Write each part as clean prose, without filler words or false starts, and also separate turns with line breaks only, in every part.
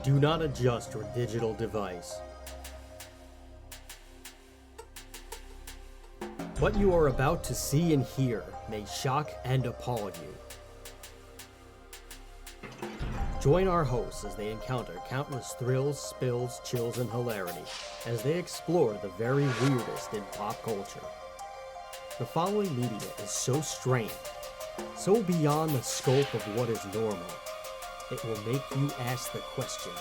Do not adjust your digital device. What you are about to see and hear may shock and appall you. Join our hosts as they encounter countless thrills, spills, chills, and hilarity as they explore the very weirdest in pop culture. The following media is so strange, so beyond the scope of what is normal, it will make you ask the question,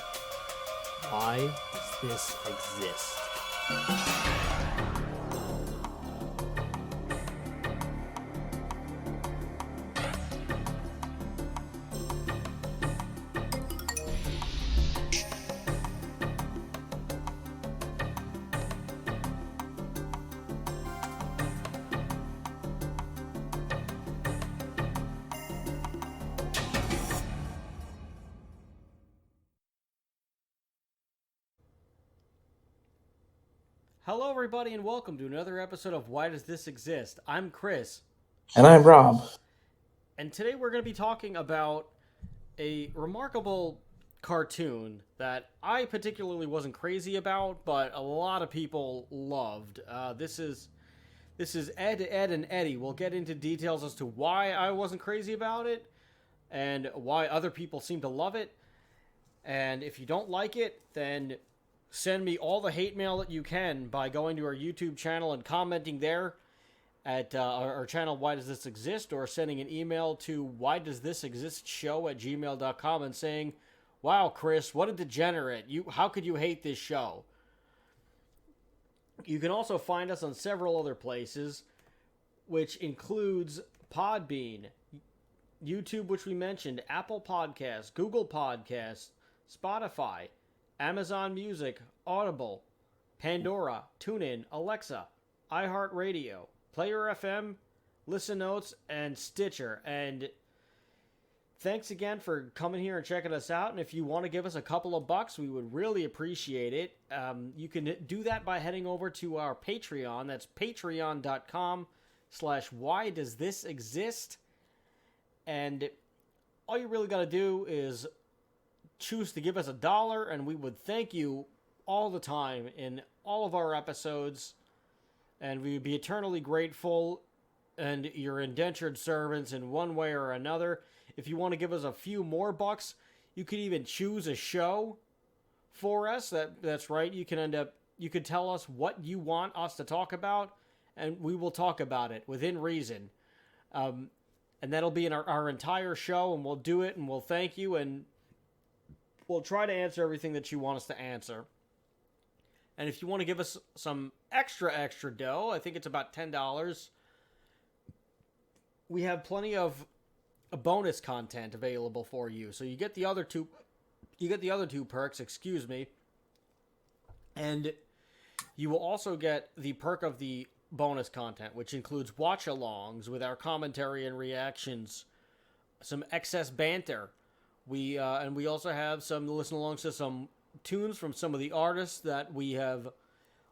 why does this exist? Hello everybody and welcome to another episode of Why Does This Exist? I'm Chris.
And I'm Rob.
And today we're going to be talking about a remarkable cartoon that I particularly wasn't crazy about, but a lot of people loved. This is Edd, Edd, and Eddy. We'll get into details as to why I wasn't crazy about it and why other people seem to love it. And if you don't like it, then send me all the hate mail that you can by going to our YouTube channel and commenting there at our channel, Why Does This Exist? Or sending an email to whydoesthisexistshow@gmail.com and saying, wow, Chris, what a degenerate. How could you hate this show? You can also find us on several other places, which includes Podbean, YouTube, which we mentioned, Apple Podcasts, Google Podcasts, Spotify, Amazon Music, Audible, Pandora, TuneIn, Alexa, iHeartRadio, Player FM, Listen Notes, and Stitcher. And thanks again for coming here and checking us out. And if you want to give us a couple of bucks, we would really appreciate it. You can do that by heading over to our Patreon. That's patreon.com/whydoesthisexist. And all you really got to do is choose to give us $1, and we would thank you all the time in all of our episodes, and we would be eternally grateful and your indentured servants in one way or another. If you want to give us a few more bucks, you could even choose a show for us. That's right. You could tell us what you want us to talk about, and we will talk about it within reason. And that'll be in our entire show, and we'll do it, and we'll thank you, and we'll try to answer everything that you want us to answer. And if you want to give us some extra dough, I think it's about $10, we have plenty of bonus content available for you. So you get the other two perks, excuse me. And you will also get the perk of the bonus content, which includes watch-alongs with our commentary and reactions, some excess banter. We also have some listen-alongs to some tunes from some of the artists that we have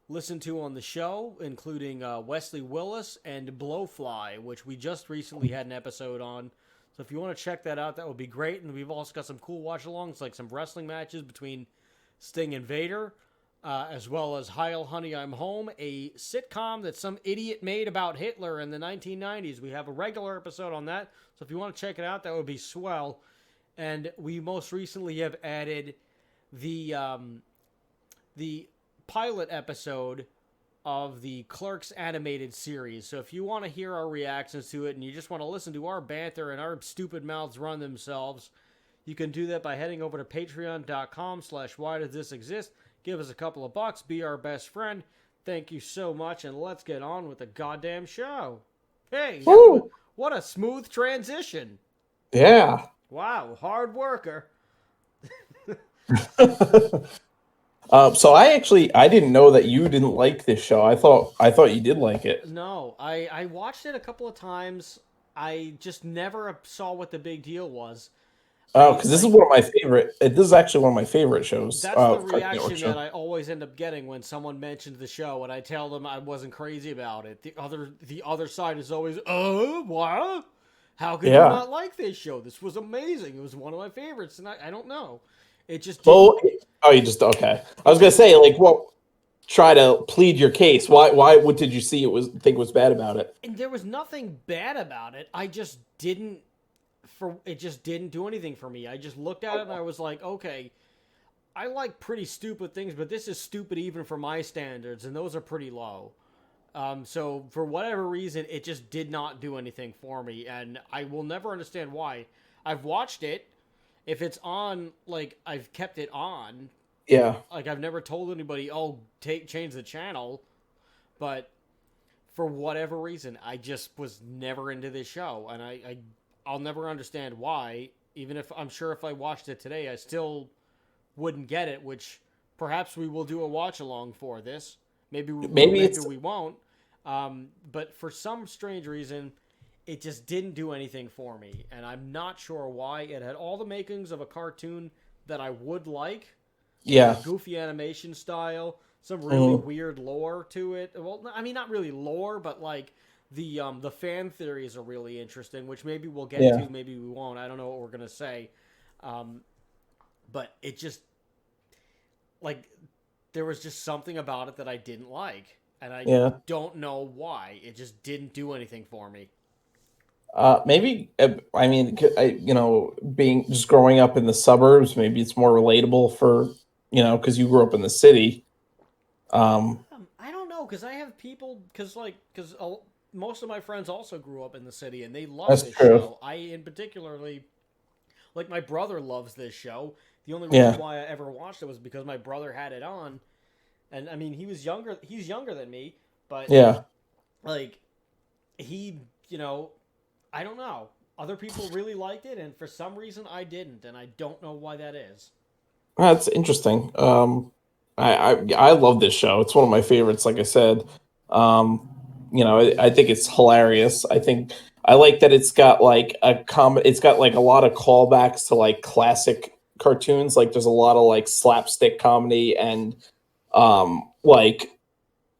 listened to on the show, including Wesley Willis and Blowfly, which we just recently had an episode on. So if you want to check that out, that would be great. And we've also got some cool watch-alongs, like some wrestling matches between Sting and Vader, as well as Heil Honey, I'm Home, a sitcom that some idiot made about Hitler in the 1990s. We have a regular episode on that. So if you want to check it out, that would be swell. And we most recently have added the pilot episode of the Clerks animated series. So if you want to hear our reactions to it and you just want to listen to our banter and our stupid mouths run themselves, you can do that by heading over to patreon.com/whydoesthisexist. Give us a couple of bucks. Be our best friend. Thank you so much, and let's get on with the goddamn show. Hey, what a smooth transition.
Yeah.
Wow, hard worker.
So I didn't know that you didn't like this show. I thought you did like it.
No, I watched it a couple of times. I just never saw what the big deal was.
Oh, because this is one of my favorite. This is actually one of my favorite shows.
That's the reaction that I always end up getting when someone mentions the show, and I tell them I wasn't crazy about it. The other side is always, what? How could you not like this show? This was amazing. It was one of my favorites, and I don't know. It just didn't.
Well, oh, you just okay. I was gonna say, like, well, try to plead your case. Why? What did you see? Think was bad about it?
And there was nothing bad about it. I just didn't. It just didn't do anything for me. I just looked at it and I was like, okay, I like pretty stupid things, but this is stupid even for my standards, and those are pretty low. So for whatever reason, it just did not do anything for me, and I will never understand why. I've watched it. If it's on, like, I've kept it on.
Yeah.
Like, I've never told anybody, oh, change the channel. But for whatever reason, I just was never into this show, and I'll never understand why. Even if I'm sure if I watched it today, I still wouldn't get it. Which perhaps we will do a watch along for this. Maybe we won't. But for some strange reason, it just didn't do anything for me, and I'm not sure why. It had all the makings of a cartoon that I would like.
Yeah.
Goofy animation style, some really weird lore to it. Well, I mean, not really lore, but like the fan theories are really interesting, which maybe we'll get to, maybe we won't. I don't know what we're gonna say, but it just like there was just something about it that I didn't like, and I don't know why. It just didn't do anything for me.
Maybe I mean, being just growing up in the suburbs, maybe it's more relatable for because you grew up in the city.
I don't know, because I have people, because most of my friends also grew up in the city, and they love this show. I, in particularly, like, my brother loves this show. The only reason why I ever watched it was because my brother had it on, and I mean, he's younger than me, but like, he, I don't know. Other people really liked it, and for some reason I didn't, and I don't know why that is.
That's interesting. I love this show. It's one of my favorites. Like I said, I think it's hilarious. I like that it's got like It's got like a lot of callbacks to like classic cartoons. Like there's a lot of like slapstick comedy and like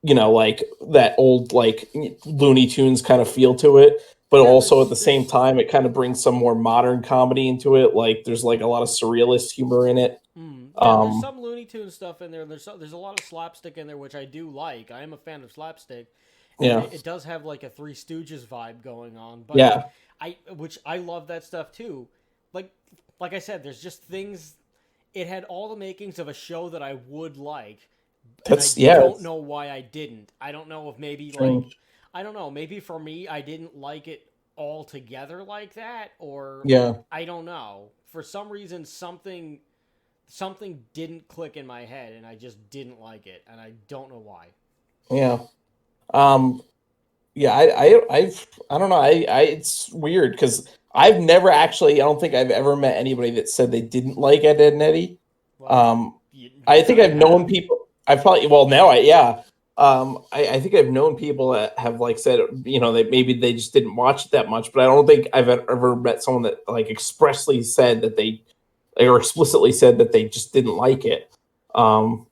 like that old like Looney Tunes kind of feel to it. But also at the same time, it kind of brings some more modern comedy into it. Like there's like a lot of surrealist humor in it.
There's some Looney Tunes stuff in there. There's a lot of slapstick in there, which I do like. I am a fan of slapstick. And it does have like a Three Stooges vibe going on. But I love that stuff too. Like I said, there's just things. It had all the makings of a show that I would like. I don't know why I didn't. I don't know if maybe I don't know. Maybe for me, I didn't like it altogether like that, or I don't know. For some reason, something didn't click in my head, and I just didn't like it, and I don't know why.
Yeah. I don't know. It's weird because I've never actually. I don't think I've ever met anybody that said they didn't like Edd Eddy.
Well,
I think I've known people. I probably now I think I've known people that have like said that maybe they just didn't watch it that much, but I don't think I've ever met someone that like expressly said that they or explicitly said that they just didn't like it. So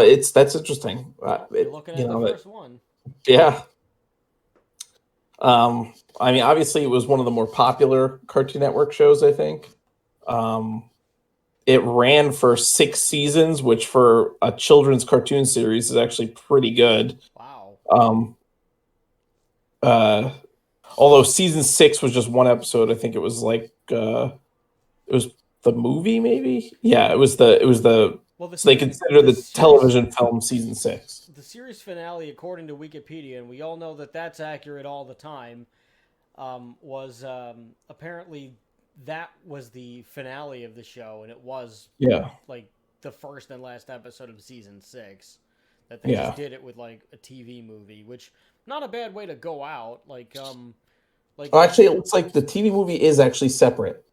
that's interesting.
You're looking at the first one.
Yeah. I mean, obviously, it was one of the more popular Cartoon Network shows. I think. It ran for 6 seasons, which for a children's cartoon series is actually pretty good.
Wow.
Although season 6 was just one episode, I think it was like it was the movie, maybe. Yeah, it was the. Well, so they consider the television film season 6.
The series finale, according to Wikipedia, and we all know that that's accurate all the time, was apparently. That was the finale of the show, and it was like the first and last episode of season 6. That they just did it with like a TV movie, which not a bad way to go out. Actually,
it looks like the TV movie is actually separate.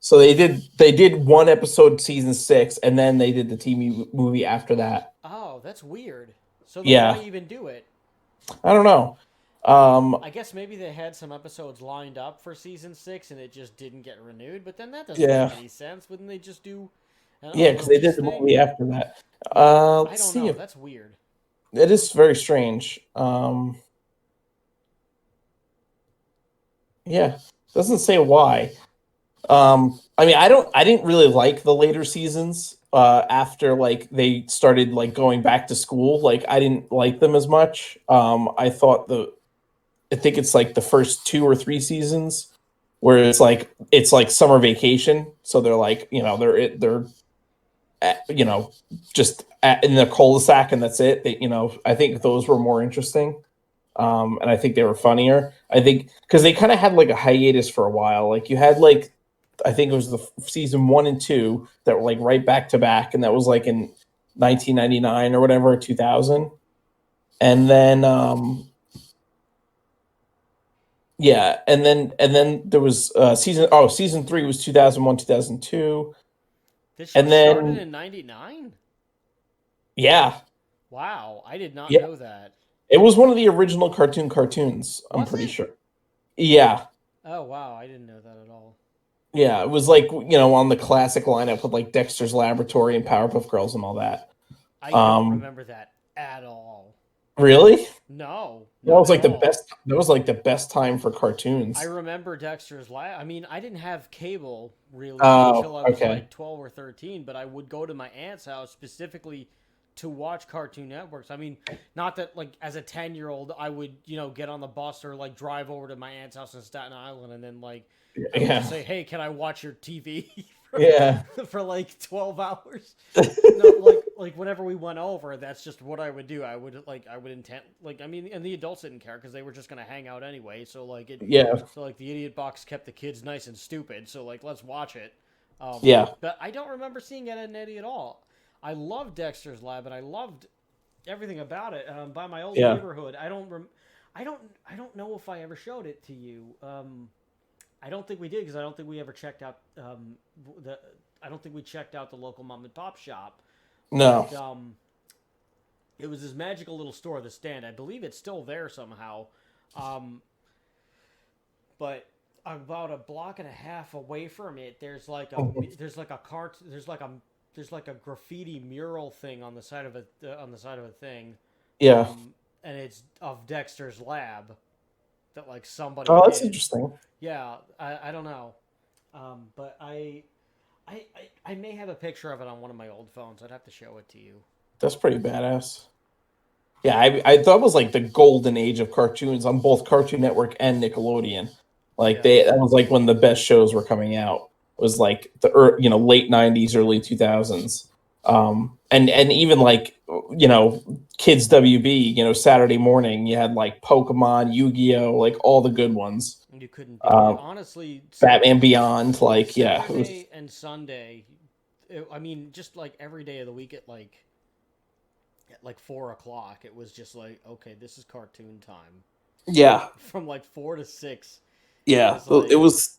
So they did one episode season 6, and then they did the TV movie after that.
Oh, that's weird. So then why even do it?
I don't know.
I guess maybe they had some episodes lined up for season 6 and it just didn't get renewed. But then that doesn't make any sense. Wouldn't they just do?
Because they did the movie after that.
I don't know. That's weird.
It is very strange. Doesn't say why. I mean, I didn't really like the later seasons. After like they started like going back to school, like I didn't like them as much. I think it's like the first two or three seasons where it's like summer vacation, so they're like they're you know just in the cul-de-sac and that's it. I think those were more interesting. And I think they were funnier. I think because they kind of had like a hiatus for a while. Like you had like I think it was the season 1 and 2 that were like right back to back, and that was like in 1999 or whatever, 2000, and then yeah, and then there was season 3 was 2001 2002,
This show
and
started
then
in '99.
yeah,
Wow, I did not
yeah,
know that.
it was one of the original cartoons. I'm
Was
pretty
it?
sure. Yeah,
Oh wow, I didn't know that at all.
yeah, it was like on the classic lineup with like Dexter's Laboratory and Powerpuff Girls and all that.
I don't
Um,
remember that at all.
really?
No,
That
not
was
at
like the
all.
best. That was like the best time for
I
cartoons.
remember Dexter's Lab. I mean, I didn't have cable really
Oh,
until I was
okay.
like 12 or 13, but I would go to my aunt's house specifically to watch Cartoon Networks. I mean, not that like as a 10-year-old I would, get on the bus or like drive over to my aunt's house in Staten Island and then like I would just
Yeah,
say, "Hey, can I watch your TV
yeah,
for like 12 hours?" No, like whenever we went over, that's just what I would do. I would intend like I mean, and the adults didn't care because they were just gonna hang out anyway.
yeah,
So like the idiot box kept the kids nice and stupid. So like let's watch it.
yeah.
But I don't remember seeing Ed, and Eddy at all. I loved Dexter's Lab, and I loved everything about it. By my old
Yeah.
neighborhood, I don't know if I ever showed it to you. I don't think we did because I don't think we ever checked out the. I don't think we checked out the local mom and pop shop,
No.
but it was this magical little store, the stand. I believe it's still there somehow. Um, but about a block and a half away from it, there's like a graffiti mural thing on the side of a thing,
Yeah.
and it's of Dexter's Lab that like somebody
Oh, that's
did.
interesting.
Yeah, I don't know, but I may have a picture of it on one of my old phones. I'd have to show it to you.
That's pretty badass. Yeah, I thought it was like the golden age of cartoons on both Cartoon Network and Nickelodeon. Like
Yeah.
that was like when the best shows were coming out. It was like late '90s, early 2000s. And even like Kids WB, Saturday morning, you had like Pokemon, Yu-Gi-Oh, like all the good ones.
You couldn't beat it. Honestly,
Batman Beyond, like yeah, it was
Saturday and Sunday. I mean, just like every day of the week at like 4 o'clock, it was just like, okay, this is cartoon time.
yeah,
From like 4 to 6, it
yeah.
was
It
like
was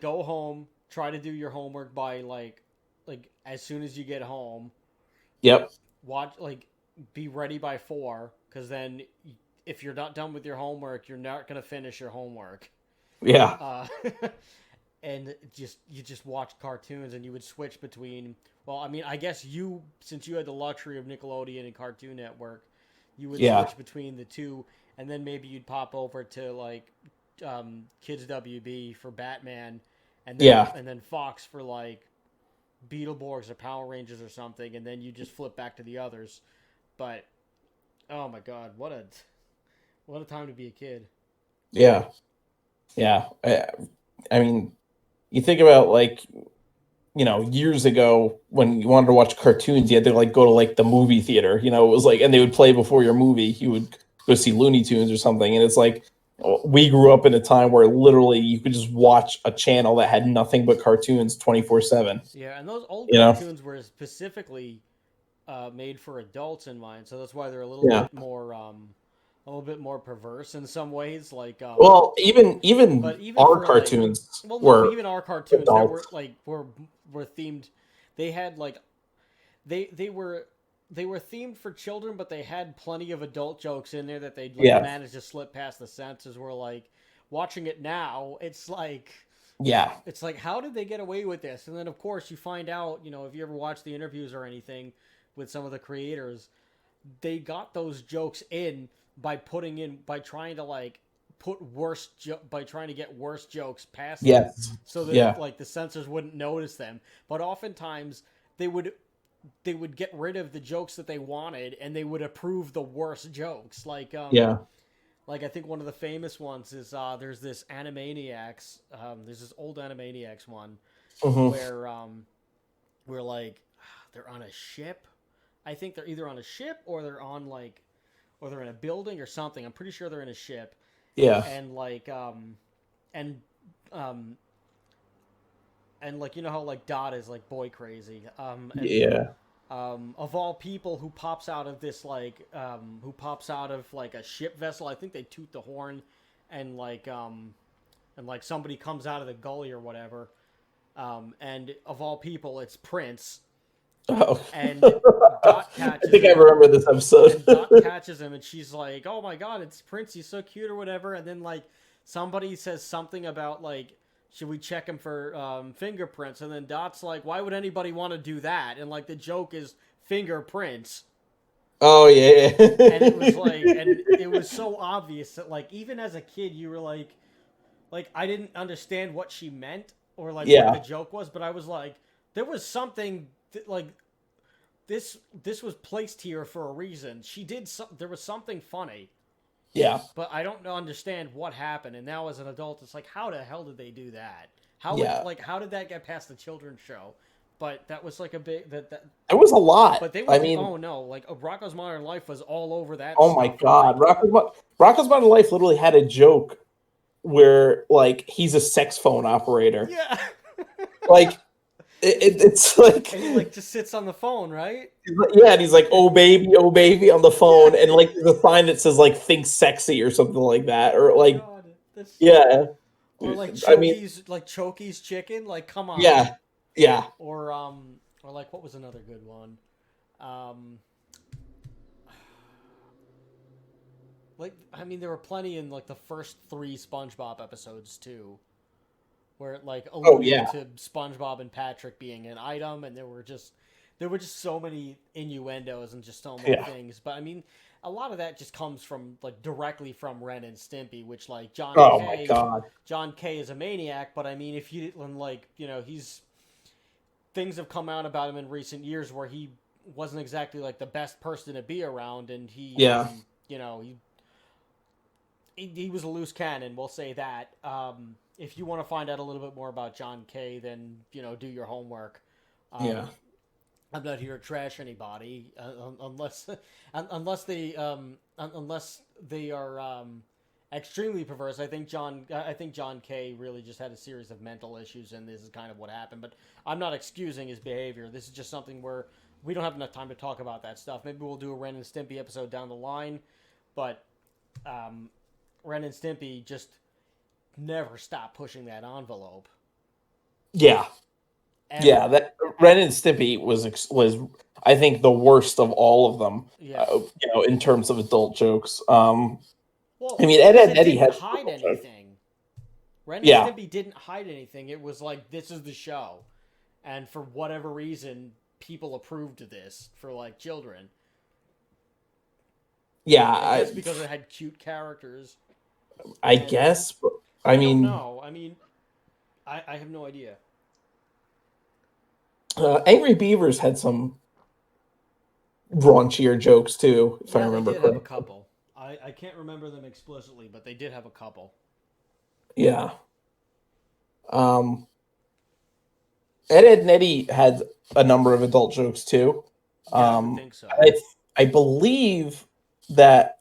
go home, try to do your homework by like as soon as you get home.
yep,
Watch be ready by 4, because then if you're not done with your homework, you're not gonna finish your homework.
yeah,
Uh, and you just watch cartoons, and you would switch between. Well, I mean, I guess since you had the luxury of Nickelodeon and Cartoon Network, you would
yeah,
switch between the two, and then maybe you'd pop over to like Kids WB for Batman,
yeah.
and then Fox for like Beetleborgs or Power Rangers or something, and then you just flip back to the others. But oh my God, what a time to be a kid.
Yeah, yeah. I mean, you think about like years ago when you wanted to watch cartoons, you had to like go to like the movie theater. It was like, and they would play before your movie. You would go see Looney Tunes or something, and it's like we grew up in a time where literally you could just watch a channel that had nothing but cartoons 24/7.
Yeah, and those old
You know?
cartoons were specifically made for adults in mind, so that's why they're
Yeah.
a little bit more perverse in some ways.
Well, even
But even
our
for like,
cartoons
well, no, but
were
even our cartoons that
adult.
were were themed, they had like they were themed for children, but they had plenty of adult jokes in there that they'd like
Yeah.
manage to slip past the censors. Where like watching it now,
Yeah.
it's like, how did they get away with this? And then of course you find out, if you ever watch the interviews or anything with some of the creators, they got those jokes in by trying to like put by trying to get worse jokes past them,
Yes.
so that
Yeah.
like the censors wouldn't notice them. But oftentimes they would get rid of the jokes that they wanted, and they would approve the worst jokes.
Yeah.
Like I think one of the famous ones is there's this Animaniacs. There's this old Animaniacs one where like they're on a ship. I think they're either on a ship or they're on like or they're in a building or something. I'm pretty sure they're in a ship.
Yeah.
And like and um and like you know how like Dot is like boy crazy.
Yeah.
Of all people, who pops out of this like who pops out of like a ship vessel. I think they toot the horn, and like somebody comes out of the gully or whatever. And of all people, it's Prince.
Oh.
And Dot catches
I think
him.
I remember this episode.
And Dot catches him, and she's like, "Oh my god, it's Prince! He's so cute," or whatever. And then like somebody says something about like, "Should we check him for fingerprints?" And then Dot's like, "Why would anybody want to do that?" And like the joke is fingerprints.
Oh yeah.
And it was like, and it was so obvious that like even as a kid you were like I didn't understand what she meant or like what the joke was, but I was like, there was something like this was placed here for a reason. There was something funny.
Yeah.
But I don't understand what happened. And now as an adult, it's like, how the hell did they do that? How did that get past the children's show? But that was like a big
It was a lot.
But they were, oh no, like Rocko's Modern Life was all over that.
Oh my god, Rocko's Modern Life literally had a joke where like he's a sex phone operator.
Yeah.
Like it's like,
and he like just sits on the phone, right?
Yeah, and he's like, oh baby on the phone, and like there's a sign that says like think sexy or something like that, or like yeah,
or like Chokey's chicken, like come on.
Yeah.
Or like what was another good one? Like I mean there were plenty in like the first 3 SpongeBob episodes too, where it like alluded to SpongeBob and Patrick being an item, and there were just so many innuendos and just so many things. But I mean, a lot of that just comes from like directly from Ren and Stimpy, which like John K is a maniac, but I mean if you didn't like, you know, things have come out about him in recent years where he wasn't exactly like the best person to be around, and he you know, he was a loose cannon, we'll say that. If you want to find out a little bit more about John Kay, then, you know, do your homework. I'm not here to trash anybody, unless they are extremely perverse. I think John Kay really just had a series of mental issues, and this is kind of what happened. But I'm not excusing his behavior. This is just something where we don't have enough time to talk about that stuff. Maybe we'll do a Ren and Stimpy episode down the line, but Ren and Stimpy just never stopped pushing that envelope.
Yeah. Yeah, that Ren and Stimpy was I think the worst of all of them.
Yeah.
You know, in terms of adult jokes. I mean, Edd Eddy
didn't hide anything. Ren and Stimpy didn't hide anything. It was like, this is the show, and for whatever reason, people approved of this for like children.
Yeah,
I guess because it had cute characters.
I guess. I mean,
no. I mean, I have no idea.
Angry Beavers had some raunchier jokes too, if I remember correctly.
Have a couple. I can't remember them explicitly, but they did have a couple.
Yeah. Edd Eddy had a number of adult jokes too.
I think so.
I believe that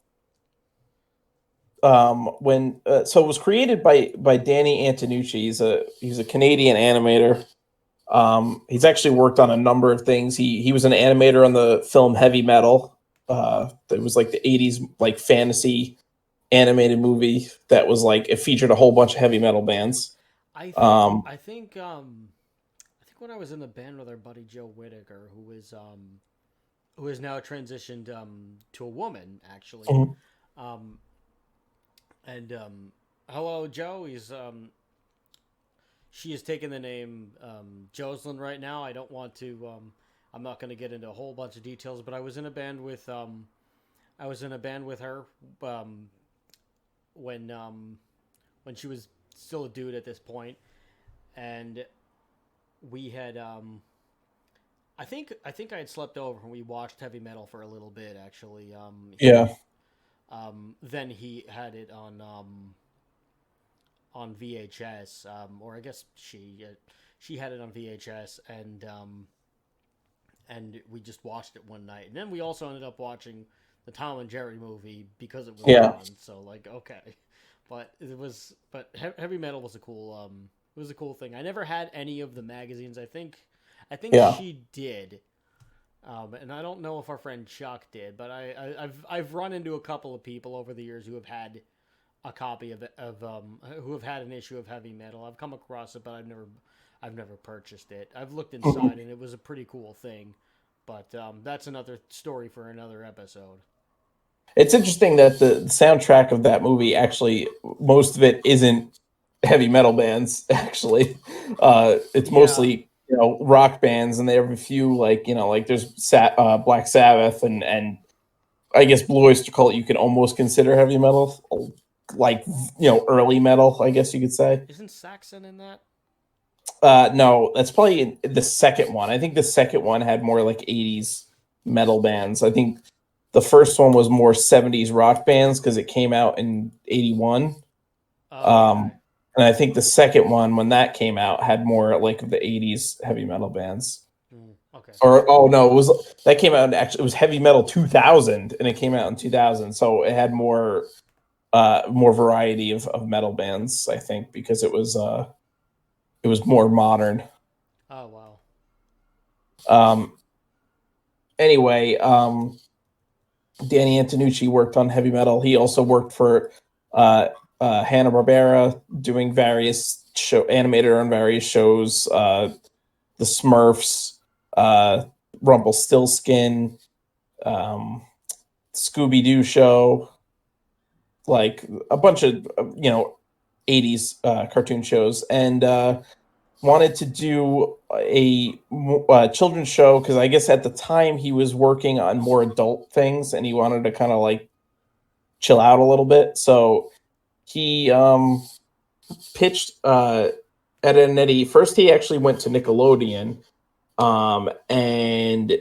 when so it was created by Danny Antonucci. He's a Canadian animator. He's actually worked on a number of things. He was an animator on the film Heavy Metal. It was like the 80s like fantasy animated movie that was like it featured a whole bunch of heavy metal bands.
I think when I was in the band with our buddy Joe Whitaker, who is now transitioned to a woman actually.
Mm-hmm.
Hello Joe. She has taken the name Jocelyn right now. I don't want to. I'm not going to get into a whole bunch of details, but I was in a band with her when she was still a dude at this point, and we had I think I had slept over and we watched heavy metal for a little bit actually.
Yeah.
Then he had it on VHS, or I guess she had it on VHS, and we just watched it one night, and then we also ended up watching the Tom and Jerry movie because it was on. So like, okay, but heavy metal was a cool it was a cool thing. I never had any of the magazines. I think she did. And I don't know if our friend Chuck did, but I've run into a couple of people over the years who have had a copy of who have had an issue of heavy metal. I've come across it, but I've never purchased it. I've looked inside, and it was a pretty cool thing, but that's another story for another episode.
It's interesting that the soundtrack of that movie, actually, most of it isn't heavy metal bands. Actually, it's mostly rock bands, and they have a few like there's Black Sabbath and I guess Blue Oyster Cult you could almost consider heavy metal, like early metal, I guess you could say.
Isn't Saxon in that?
No, that's probably the second one. I think the second one had more like 80s metal bands. I think the first one was more 70s rock bands because it came out in 81. Okay. And I think the second one, when that came out, had more like the 80s heavy metal bands.
Okay.
Or that came out it was Heavy Metal 2000, and it came out in 2000, so it had more variety of metal bands, I think, because it was more modern.
Oh wow.
Anyway, Danny Antonucci worked on heavy metal. He also worked for Hanna-Barbera, doing various animated on various shows, the Smurfs, Rumpelstiltskin, Scooby-Doo show, like a bunch of 80s cartoon shows, and wanted to do a children's show because I guess at the time he was working on more adult things and he wanted to kind of like chill out a little bit. So he pitched Edd Eddy. First, he actually went to Nickelodeon, and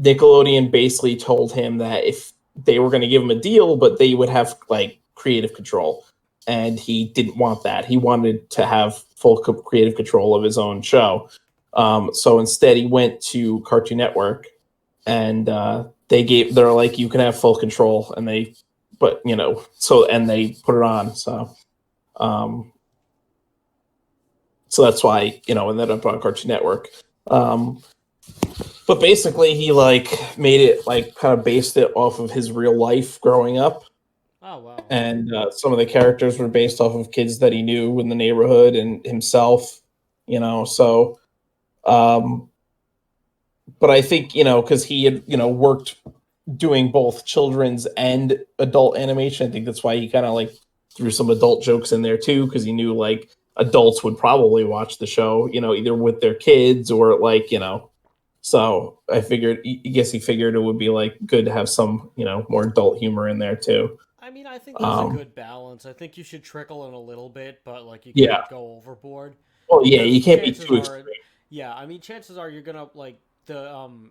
Nickelodeon basically told him that if they were going to give him a deal, but they would have like creative control. And he didn't want that. He wanted to have full creative control of his own show. So instead, he went to Cartoon Network, and they're like, you can have full control, and they put it on. So that's why ended up on Cartoon Network. But basically, he like made it like kind of based it off of his real life growing up.
Oh, wow.
And some of the characters were based off of kids that he knew in the neighborhood and himself, so, but I think, because he had, worked doing both children's and adult animation. I think that's why he kind of like threw some adult jokes in there too, because he knew like adults would probably watch the show, either with their kids or like, so I guess he figured it would be like good to have some, more adult humor in there too.
I mean, I think that's a good balance. I think you should trickle in a little bit, but like you can't go overboard.
Well, yeah, you can't be too extreme.
Yeah, I mean, chances are you're gonna like the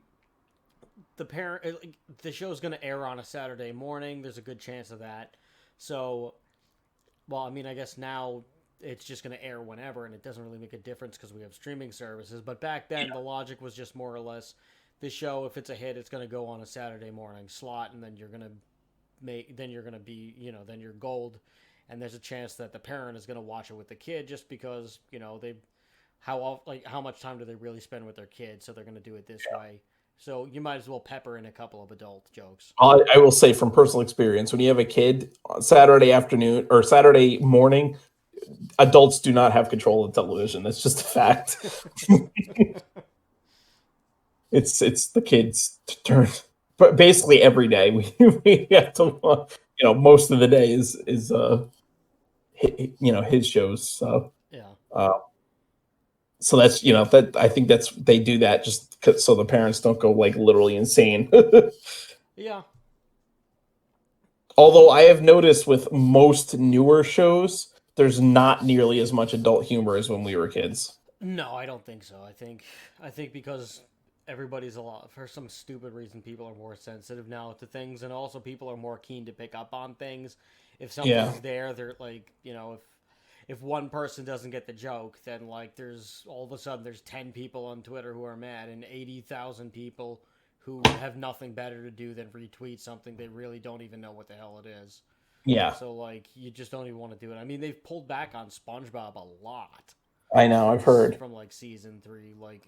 show's gonna air on a Saturday morning. There's a good chance of that. So, well, I mean, I guess now it's just gonna air whenever, and it doesn't really make a difference because we have streaming services. But back then, the logic was just more or less, this show, if it's a hit, it's gonna go on a Saturday morning slot, and then you're gonna be, then you're gold, and there's a chance that the parent is going to watch it with the kid just because, how much time do they really spend with their kid, so they're going to do it this way. So you might as well pepper in a couple of adult jokes.
I will say from personal experience, when you have a kid on Saturday afternoon or Saturday morning, adults do not have control of television. That's just a fact. It's the kids' turn. But basically every day we have to, most of the day is his shows. So
yeah.
So that's that I think they do that just so the parents don't go like literally insane.
Yeah.
Although I have noticed with most newer shows, there's not nearly as much adult humor as when we were kids.
No, I don't think so. I think because everybody's a lot for some stupid reason people are more sensitive now to things, and also people are more keen to pick up on things. If
Yeah.
something's there, they're like, if one person doesn't get the joke, then like there's all of a sudden there's 10 people on Twitter who are mad and 80,000 people who have nothing better to do than retweet something they really don't even know what the hell it is.
Yeah.
So like you just don't even want to do it. I mean, they've pulled back on SpongeBob a lot
I know, I've heard.
from like season 3. Like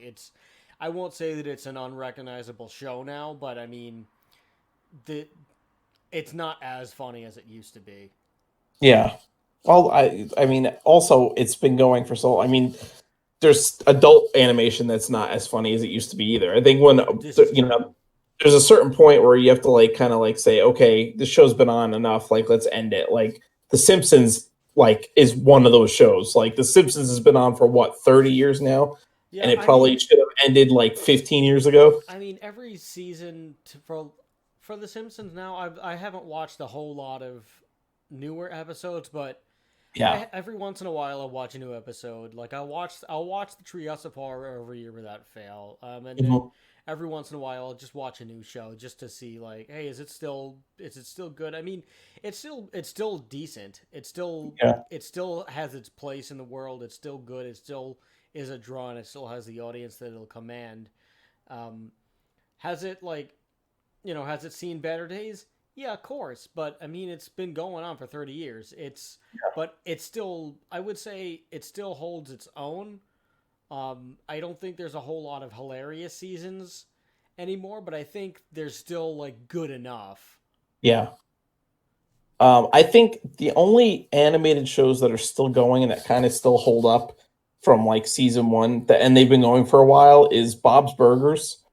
I won't say that it's an unrecognizable show now, but I mean, the it's not as funny as it used to be.
Yeah. Well, I mean, also it's been going for so. I mean, there's adult animation that's not as funny as it used to be either. I think when
This is
there's a certain point where you have to like kind of like say, okay, this show's been on enough. Like, let's end it. Like The Simpsons, like is one of those shows. Like The Simpsons has been on for what 30 years now,
yeah.
and it probably should have ended like 15 years ago.
I mean, every season for The Simpsons now, I haven't watched a whole lot of newer episodes, but
Yeah.
every once in a while I watch a new episode. Like I'll watch the Treehouse of Horror every year without fail. And then
Mhm.
every once in a while I'll just watch a new show just to see like, hey, is it still good? I mean, it's still decent.
Yeah.
It still has its place in the world. It's still good. It still is a draw, and it still has the audience that it'll command. Um, has it has it seen better days? Yeah, of course. But I mean, it's been going on for 30 years. But it's still, I would say, it still holds its own. I don't think there's a whole lot of hilarious seasons anymore, but I think there's still like good enough.
Yeah. I think the only animated shows that are still going and that kind of still hold up from like season one, and they've been going for a while, is Bob's Burgers.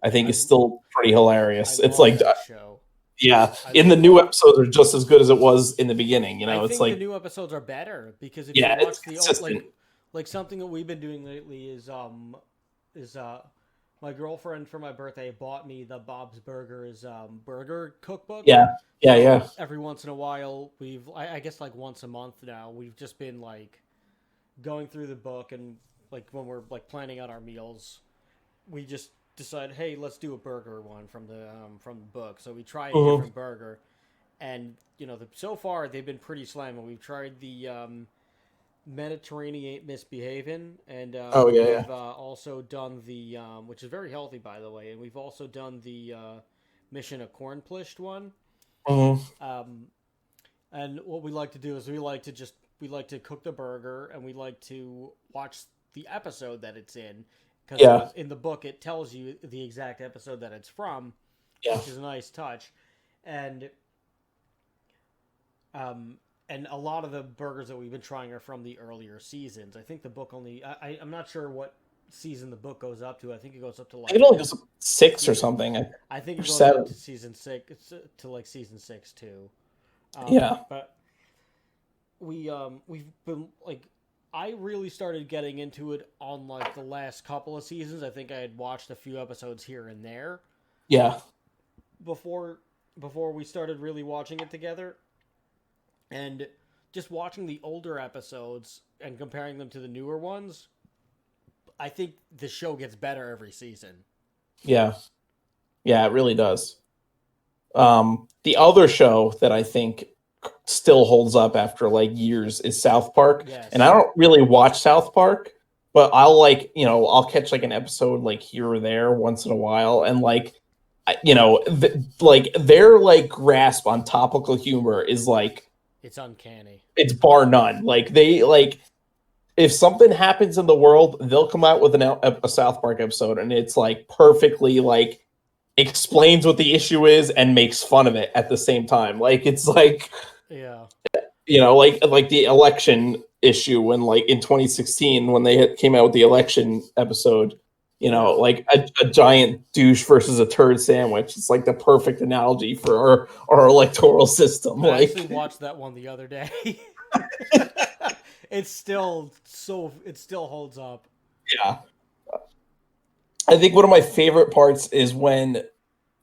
I think
I
is still pretty
I
hilarious. It's
love
like,
that show.
yeah,
I
in the new episodes are just as good as it was in the beginning. You
I
know, it's
think the
like,
new episodes are better because if you
yeah, it's
watch the old
consistent.
like something that we've been doing lately is my girlfriend for my birthday bought me the Bob's Burgers burger cookbook.
Yeah, yeah,
So
yeah,
every once in a while I guess like once a month now we've just been like going through the book, and like when we're like planning out our meals, we just decide, hey, let's do a burger one from the book. So we try a
hmm
different burger, and so far they've been pretty slamming. We've tried the Mediterranean misbehaving, and
Oh yeah,
we've
yeah.
also done the which is very healthy by the way, and we've also done the mission accomplished one.
hmm
Um, and what we like to do is we like to cook the burger, and we like to watch the episode that it's in, because
Yeah,
in the book it tells you the exact episode that it's from,
yeah.
which is a nice touch. And and a lot of the burgers that we've been trying are from the earlier seasons. I think the book only I'm not sure what season the book goes up to. I think it goes up to
I
like
think it only goes up 6 or
season.
something,
I think
or
it goes up to
7.
season 6 to like season 6 too.
Yeah,
But we've been like, I really started getting into it on like the last couple of seasons. I think I had watched a few episodes here and there
yeah,
before we started really watching it together. And just watching the older episodes and comparing them to the newer ones, I think the show gets better every season.
yeah, yeah. It really does. The other show that I think still holds up after like years is South Park, and I
Yes.
don't really watch South Park, but I'll like I'll catch like an episode like here or there once in a while, and like like their like grasp on topical humor is like
It's uncanny.
it's bar none. Like they like if something happens in the world, they'll come out with a South Park episode, and it's like perfectly like explains what the issue is and makes fun of it at the same time. Like it's like
Yeah.
like the election issue when like in 2016 when they came out with the election episode.
Yeah.
Like a giant douche versus a turd sandwich. It's like the perfect analogy for our electoral system.
I
Like,
actually watched that one the other day. It still holds up.
yeah. I think one of my favorite parts is when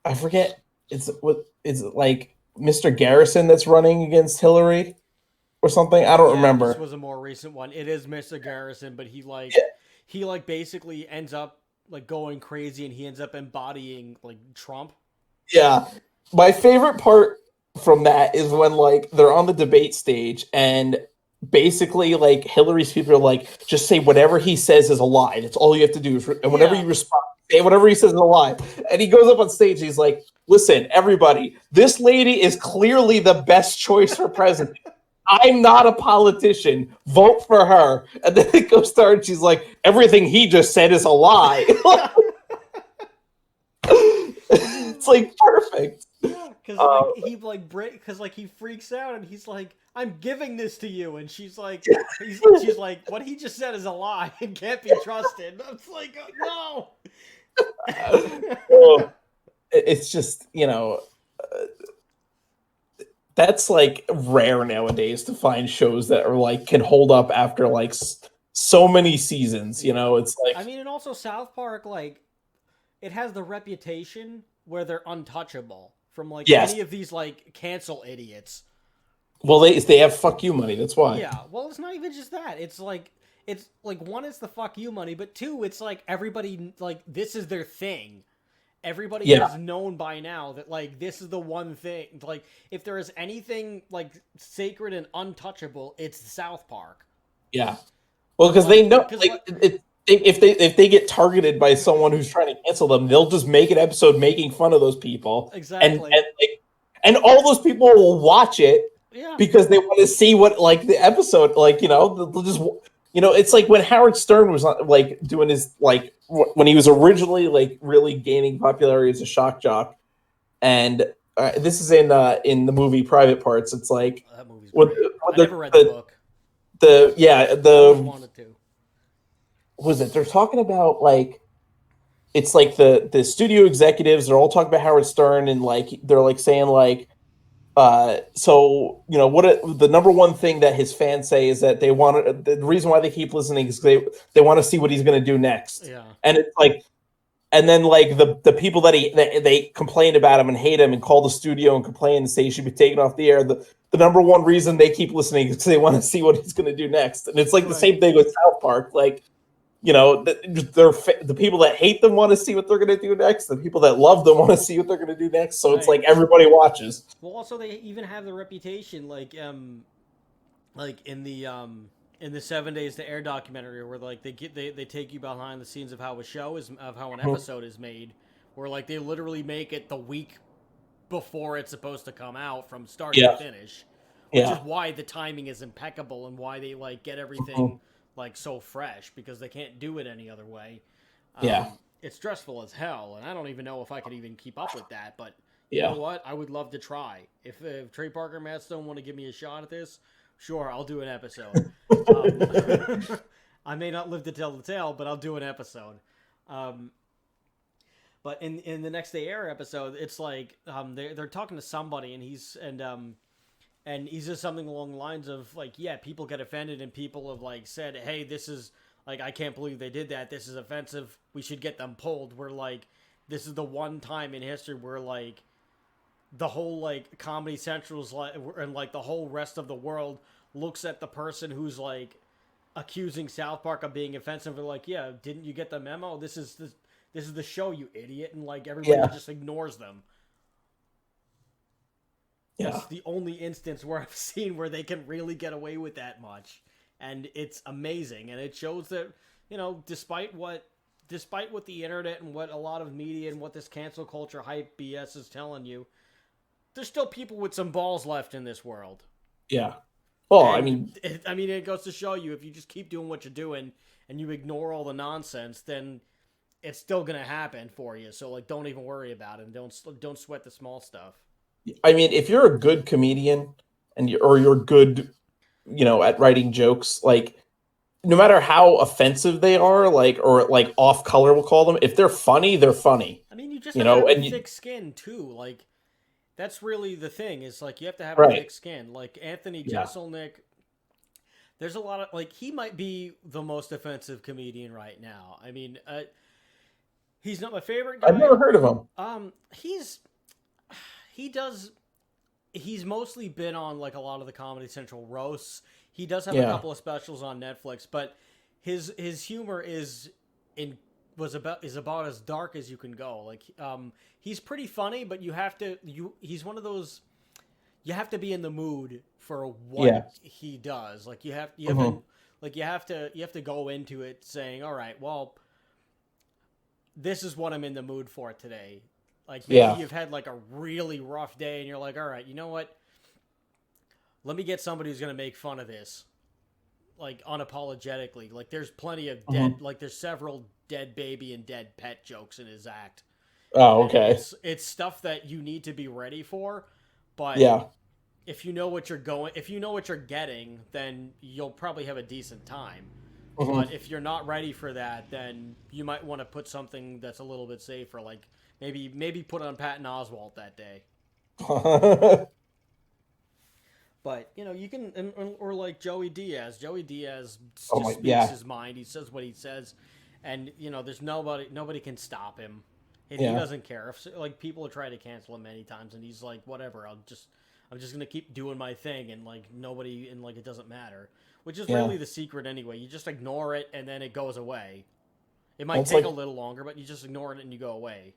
I forget it's what is it like Mr. Garrison that's running against Hillary or something. I don't
Yeah, this
remember.
was a more recent one. It is Mr. Garrison, but he like basically ends up like going crazy, and he ends up embodying like Trump.
Yeah. My favorite part from that is when like they're on the debate stage and basically like Hillary's people are like, just say whatever he says is a lie. That's all you have to do. And whenever
Yeah.
you respond, say whatever he says is a lie. And he goes up on stage. He's like, listen, everybody, this lady is clearly the best choice for president. I'm not a politician. Vote for her. And then it goes to her and she's like, everything he just said is a lie. It's like perfect.
Yeah, because like he freaks out and he's like, "I'm giving this to you," and she's like, she's like, "What he just said is a lie and can't be trusted." I'm like, oh, no.
Well, it's just that's like rare nowadays to find shows that are like can hold up after like so many seasons. It's like
I mean, and also South Park, like, it has the reputation where they're untouchable from like
yes.
any of these like cancel idiots.
Well, they have fuck you money. That's why.
Yeah. Well, it's not even just that. It's like one, it's the fuck you money, but two, it's like everybody like this is their thing. Everybody has known by now that like this is the one thing. Like if there is anything like sacred and untouchable, it's South Park.
Yeah. Well, because they know if they get targeted by someone who's trying to cancel them, they'll just make an episode making fun of those people.
Exactly.
And all those people will watch it because they want to see what like the episode like they'll just it's like when Howard Stern was like doing his like when he was originally like really gaining popularity as a shock jock, and this is in the movie Private Parts. It's like
that movie's great. I never read the book.
I
wanted to.
Was it? They're talking about like it's like the studio executives are all talking about Howard Stern and like they're like saying like so what the number one thing that his fans say is that they want the reason why they keep listening is they want to see what he's going to do next.
Yeah.
And it's like and then like the people that they complain about him and hate him and call the studio and complain and say he should be taken off the air. The number one reason they keep listening is because they want to see what he's going to do next. And it's like the same thing with South Park. Like, the people that hate them want to see what they're going to do next. The people that love them want to see what they're going to do next. So it's like everybody watches.
Well, also they even have the reputation like in the 7 Days to Air documentary where like they take you behind the scenes of how an episode is made, where like they literally make it the week before it's supposed to come out from start to finish, which is why the timing is impeccable and why they like get everything like so fresh because they can't do it any other way. It's stressful as hell, and I don't even know if I could even keep up with that. But you know what? I would love to try. If Trey Parker and Matt Stone want to give me a shot at this, sure, I'll do an episode. I may not live to tell the tale, but I'll do an episode. But in the Next Day Air episode, it's like they're talking to somebody, and he says something along the lines of like, yeah, people get offended, and people have like said, hey, this is like, I can't believe they did that. This is offensive. We should get them pulled. We're like, this is the one time in history where like the whole like Comedy Central's like and like the whole rest of the world looks at the person who's like accusing South Park of being offensive. They're like, yeah, didn't you get the memo? This is the show, you idiot, and like everybody just ignores them. Yeah. It's the only instance where I've seen where they can really get away with that much. And it's amazing. And it shows that, despite what the internet and what a lot of media and what this cancel culture hype BS is telling you, there's still people with some balls left in this world.
Yeah. Well,
it goes to show you, if you just keep doing what you're doing and you ignore all the nonsense, then it's still going to happen for you. So, like, don't even worry about it. And don't sweat the small stuff.
I mean, if you're a good comedian and you're good, at writing jokes, like no matter how offensive they are, like or like off color, we'll call them. If they're funny, they're funny.
I mean, you just have to have a thick skin too. Like that's really the thing. Is like you have to have a thick skin. Like Anthony Jeselnik. There's a lot of like he might be the most offensive comedian right now. I mean, he's not my favorite guy.
I've never heard of him.
he's mostly been on like a lot of the Comedy Central roasts. He does have a
Yeah.
couple of specials on Netflix, but his humor is about as dark as you can go. Like he's pretty funny, but he's one of those, you have to be in the mood for what he does. Like you have to go into it saying, all right, well, this is what I'm in the mood for today. Like maybe you've had like a really rough day and you're like, all right, you know what? Let me get somebody who's going to make fun of this. Like unapologetically. Like there's plenty of like there's several dead baby and dead pet jokes in his act.
Oh, okay.
And it's stuff that you need to be ready for, but if you know what you're getting, then you'll probably have a decent time. But if you're not ready for that, then you might want to put something that's a little bit safer, like maybe put on Patton Oswalt that day. But you can, or like Joey Diaz. Joey Diaz just speaks his mind. He says what he says, and there's nobody can stop him, and he doesn't care. If like people are trying to cancel him many times, and he's like, whatever, I'm just gonna keep doing my thing, and like nobody, and like it doesn't matter. Which is really the secret anyway. You just ignore it, and then it goes away. It might take a little longer, but you just ignore it and you go away.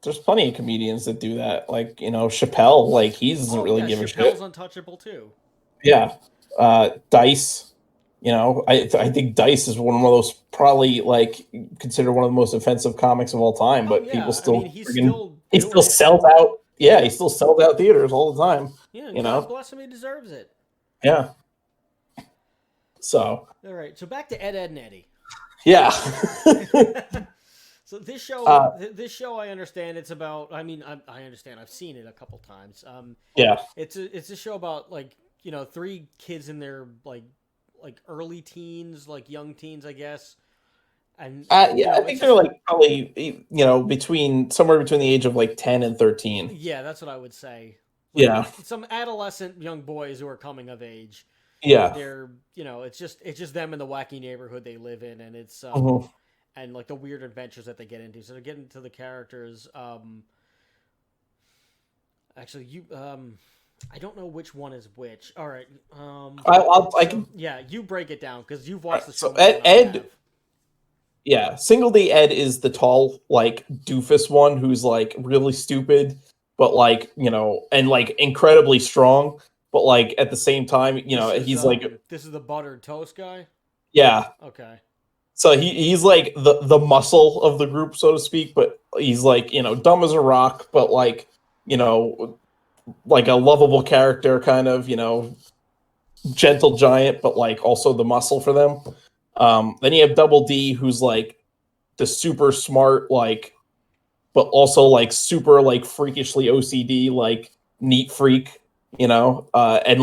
There's plenty of comedians that do that. Like, Chappelle, like, he doesn't really give a shit.
Chappelle's untouchable, too.
Yeah. Dice, I think Dice is one of those probably, like, considered one of the most offensive comics of all time, but people still... he still sells out... Yeah, he still sells out theaters all the time.
Yeah, God bless him, he deserves it.
Yeah. So...
All right, so back to Edd, Edd Eddy.
Yeah.
So this show, I understand it's about. I mean, I understand. I've seen it a couple times. It's a show about like 3 kids in their like early teens, like young teens, I guess. And
I think they're like probably somewhere between the age of like 10 and 13.
Yeah, that's what I would say.
Like,
some adolescent young boys who are coming of age.
Yeah,
they're it's just them in the wacky neighborhood they live in, and it's and like the weird adventures that they get into. So to get into the characters, actually, I don't know which one is which. All right, you break it down because you've watched the show.
So Ed, Single D Ed is the tall, like doofus one who's like really stupid, but like and like incredibly strong. But like at the same time, he's like
this is the buttered toast guy.
Yeah.
Okay.
So he's like the muscle of the group, so to speak. But he's like dumb as a rock, but like like a lovable character, kind of gentle giant, but like also the muscle for them. Then you have Double D, who's like the super smart, like, but also like super like freakishly OCD, like neat freak. And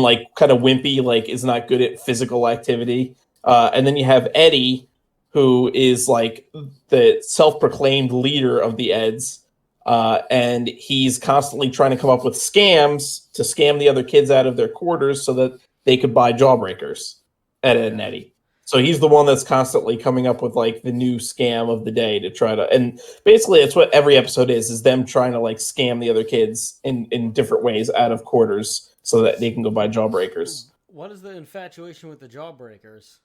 like kind of wimpy, like is not good at physical activity. And then you have Eddie, who is like the self-proclaimed leader of the Eds. And he's constantly trying to come up with scams to scam the other kids out of their quarters so that they could buy Jawbreakers at Edd and Eddy. So he's the one that's constantly coming up with like the new scam of the day to try to, and basically it's what every episode is them trying to like scam the other kids in different ways out of quarters so that they can go buy Jawbreakers.
What is the infatuation with the Jawbreakers?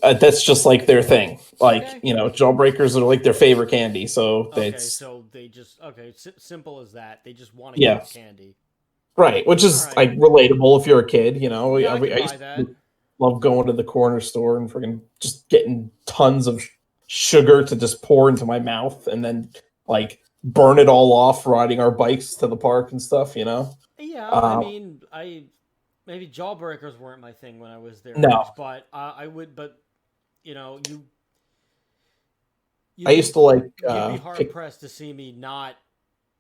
That's just like their thing. Like, Jawbreakers are like their favorite candy. So
so they just, simple as that. They just want to get candy.
Right. Which is like relatable if you're a kid,
I used buy that.
Love going to the corner store and freaking just getting tons of sugar to just pour into my mouth and then like burn it all off riding our bikes to the park and stuff,
Yeah, I mean, maybe Jawbreakers weren't my thing when I was there.
No.
But I would, but
I used to like...
You'd be hard-pressed to see me not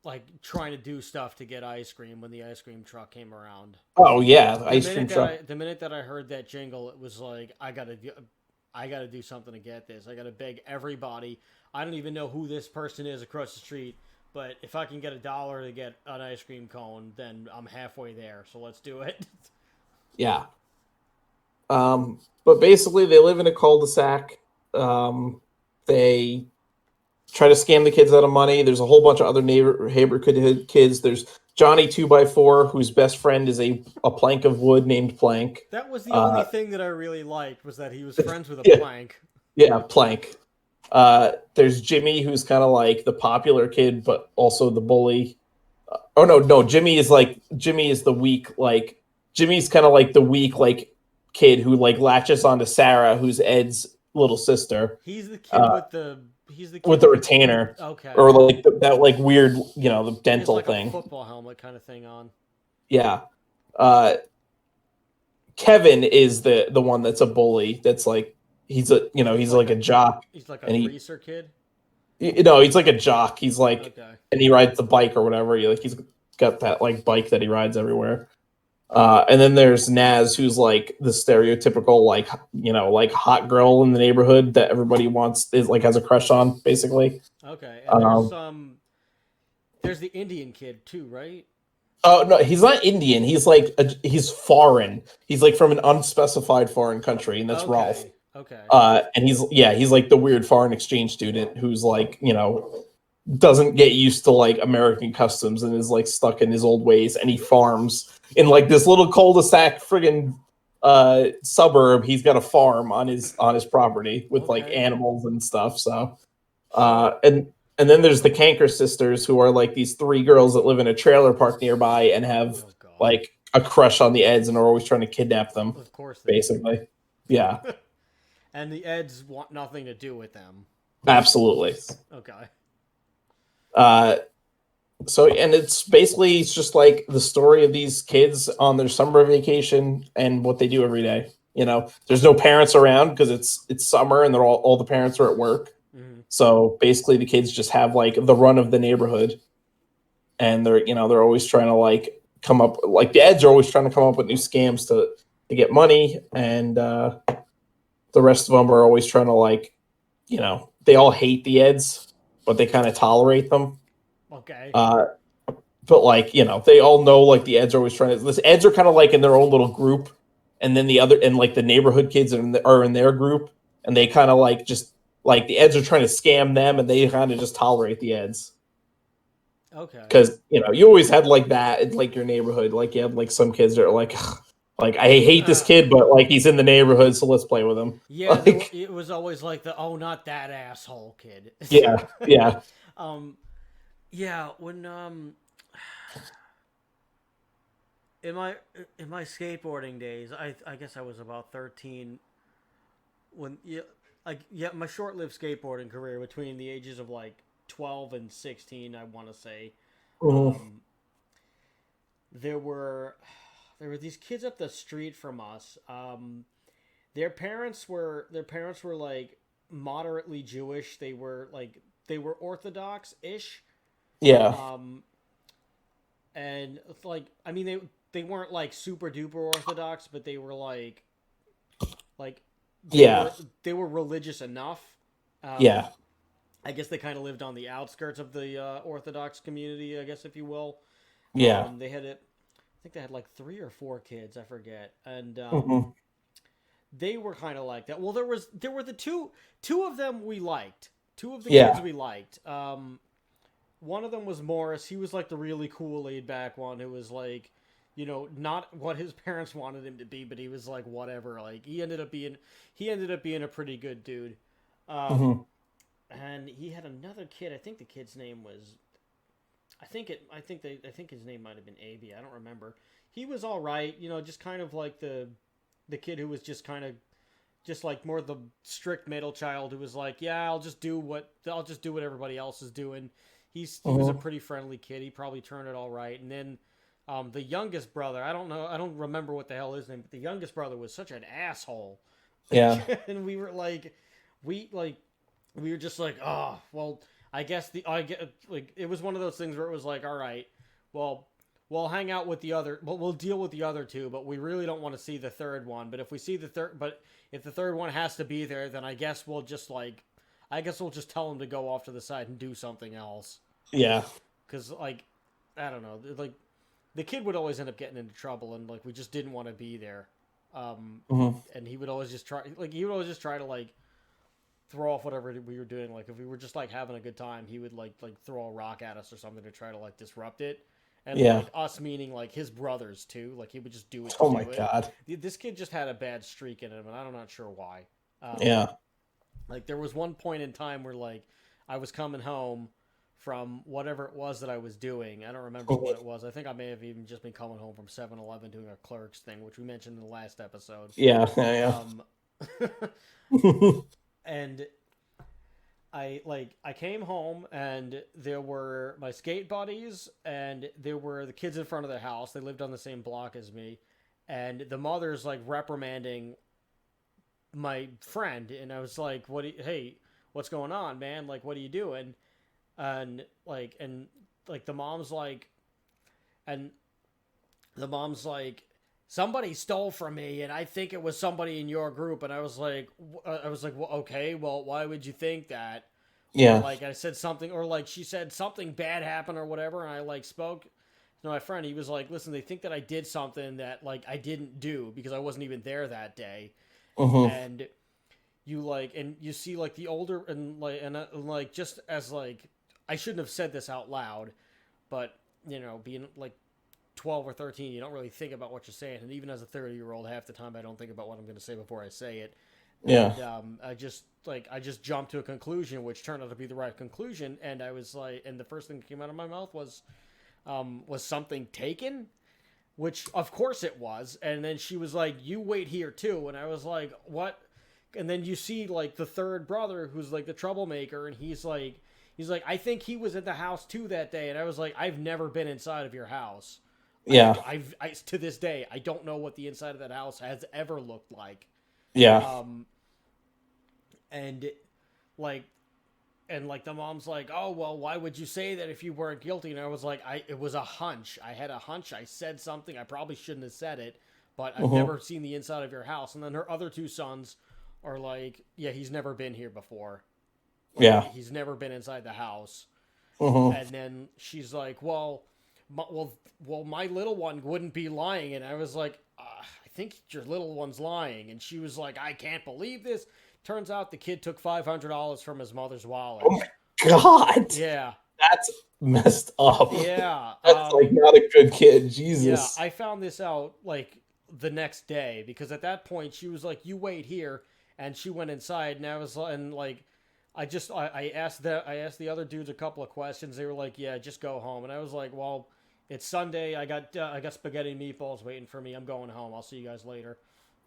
like trying to do stuff to get ice cream when the ice cream truck came around.
Oh yeah, the ice cream truck.
The minute that I heard that jingle, it was like I gotta do something to get this. I gotta beg everybody. I don't even know who this person is across the street, but if I can get $1 to get an ice cream cone, then I'm halfway there. So let's do it.
Yeah. But basically, they live in a cul-de-sac. They try to scam the kids out of money. There's a whole bunch of other neighborhood kids. There's Johnny 2x4, whose best friend is a plank of wood named Plank.
That was the only thing that I really liked, was that he was friends with a
yeah,
plank.
Yeah, Plank. There's Jimmy, who's kind of like the popular kid, but also the bully. No, Jimmy is the weak, like Jimmy's kind of like the weak, like kid who like latches onto Sarah, who's Ed's little sister.
He's the kid
with the retainer.
Okay.
Or like that like weird, the dental
like
thing.
A football helmet kind of thing on.
Yeah. Kevin is the one that's a bully. That's like he's like a jock.
He's like a racer kid.
He's like a jock. He's like,
okay.
And he rides the bike or whatever. He's got that like bike that he rides everywhere. And then there's Naz, who's like the stereotypical like hot girl in the neighborhood that everybody has a crush on, basically.
Okay, and there's the Indian kid too, right?
Oh no, he's not Indian. He's he's foreign. He's like from an unspecified foreign country, and that's Rolf.
Okay.
And he's like the weird foreign exchange student who's like, doesn't get used to like American customs and is like stuck in his old ways, and he farms in like this little cul-de-sac friggin' suburb. He's got a farm on his property with like animals and stuff. So and then there's the Canker sisters, who are like these 3 girls that live in a trailer park nearby and have like a crush on the Eds and are always trying to kidnap them.
Of course
basically. Do. Yeah.
And the Eds want nothing to do with them.
Absolutely.
Okay.
So, and it's just like the story of these kids on their summer vacation and what they do every day. There's no parents around because it's summer and they're all the parents are at work. Mm-hmm. So basically the kids just have like the run of the neighborhood, and they're always trying to like come up, like the Eds are always trying to come up with new scams to get money. And, the rest of them are always trying to like, they all hate the Eds, but they kind of tolerate them.
Okay.
But like, they all know like the Eds are always trying to. The Eds are kind of like in their own little group, and then the neighborhood kids are in their group, and they kind of like just like the Eds are trying to scam them, and they kind of just tolerate the Eds.
Okay.
Because you always had like that in like your neighborhood. Like you have like some kids that are like. Like, I hate this kid, but like he's in the neighborhood, so let's play with him.
Yeah,
like,
it was always like not that asshole kid.
Yeah, yeah.
Yeah, when in my skateboarding days, I guess I was about 13 when my short-lived skateboarding career between the ages of like 12 and 16, I want to say. There were these kids up the street from us. Their parents were like moderately Jewish. They were Orthodox-ish.
Yeah.
And like, I mean, they weren't like super duper Orthodox, but they were like they were religious enough.
Yeah.
I guess they kind of lived on the outskirts of the Orthodox community, I guess, if you will.
Yeah.
They had it. I think they had like 3 or 4 kids, I forget, and they were kind of like that. Well, there were the two of them we liked. 2 of the kids we liked. One of them was Morris. He was like the really cool, laid back one who was like, not what his parents wanted him to be, but he was like whatever. Like he ended up being a pretty good dude. And he had another kid. I think the kid's name was. I think his name might have been A.B. I don't remember. He was all right, just kind of like the kid who was just kind of just like more the strict middle child who was like, yeah, I'll just do what everybody else is doing. He was a pretty friendly kid. He probably turned it all right. And then the youngest brother, I don't remember what the hell his name, but the youngest brother was such an asshole.
Yeah.
And we were just like, oh, well, I guess it was one of those things where it was like, all right, well, we'll hang out with the other, but we'll deal with the other 2, but we really don't want to see the third one. But if we see if the third one has to be there, then I guess we'll just tell him to go off to the side and do something else.
Yeah.
Because like, I don't know, like the kid would always end up getting into trouble, and like we just didn't want to be there. And he would always just try to like throw off whatever we were doing. Like if we were just like having a good time, he would like throw a rock at us or something to try to like disrupt it. And
Yeah.
like us meaning like his brothers too. Like he would just do it.
Oh my God.
This kid just had a bad streak in him, and I'm not sure why.
Yeah.
Like there was one point in time where like I was coming home from whatever it was that I was doing. I don't remember what it was. I think I may have even just been coming home from 7-Eleven doing a clerk's thing, which we mentioned in the last episode.
Yeah. Yeah.
And I came home and there were my skate buddies and there were the kids in front of the house. They lived on the same block as me, and the mother's like reprimanding my friend, and I was like, hey, what's going on, man? Like, what are you doing? And the mom's like, somebody stole from me, and I think it was somebody in your group. And I was like, well, okay, well, why would you think that?
Yeah.
Or, like I said something, or like she said something bad happened or whatever, and I like spoke to my friend. He was like, listen, they think that I did something that like I didn't do because I wasn't even there that day. And you see like the older and just as like I shouldn't have said this out loud, but you know, being like 12 or 13, you don't really think about what you're saying, and even as a 30-year-old, half the time I don't think about what I'm going to say before I say it.
Yeah.
And I just jumped to a conclusion, which turned out to be the right conclusion, and I was like, and the first thing that came out of my mouth was something taken? Which, of course it was. And then she was like, you wait here, too. And I was like, what? And then you see, like, the third brother, who's, like, the troublemaker, and he's like, I think he was at the house, too, that day. And I was like, I've never been inside of your house.
Yeah.
I to this day, I don't know what the inside of that house has ever looked like.
Yeah.
And the mom's like, oh, well, why would you say that if you weren't guilty? And I was like, it was a hunch. I had a hunch. I said something. I probably shouldn't have said it, but I've never seen the inside of your house. And then her other two sons are like, yeah, he's never been here before.
Yeah.
He's never been inside the house.
And
then she's like, well, my little one wouldn't be lying. And I was like, I think your little one's lying. And she was like, I can't believe this. Turns out the kid took $500 from his mother's wallet.
Oh my God.
Yeah.
That's messed up.
Yeah.
That's like not a good kid. Jesus.
Yeah. I found this out like the next day because at that point she was like, you wait here. And she went inside and I was like, I asked the other dudes a couple of questions. They were like, yeah, just go home. And I was like, well, it's Sunday. I got spaghetti and meatballs waiting for me. I'm going home. I'll see you guys later.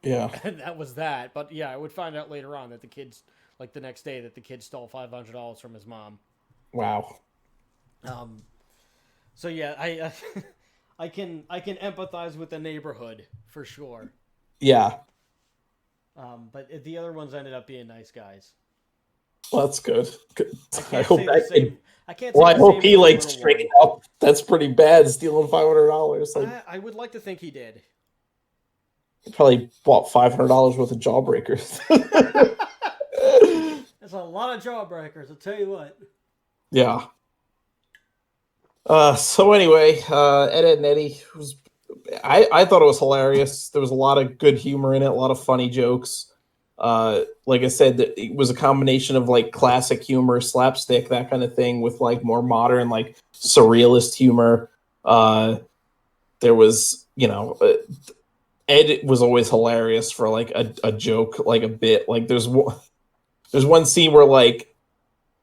Yeah.
And that was that. But yeah, I would find out later on that the kids, like the next day, that the kid stole $500 from his mom.
Wow.
So yeah, I can empathize with the neighborhood for sure.
Yeah.
But the other ones ended up being nice guys.
Well, that's good.
I hope
I hope he like straightened up. That's pretty bad, stealing $500. Like,
I would like to think he did.
He probably bought $500 worth of jawbreakers.
That's a lot of jawbreakers, I'll tell you what.
Yeah. So anyway, Edd Eddy was. I thought it was hilarious. There was a lot of good humor in it, a lot of funny jokes. Like I said, it was a combination of like classic humor, slapstick, that kind of thing, with like more modern, like surrealist humor. There was, Ed was always hilarious for like a joke, like a bit. Like there's one scene where like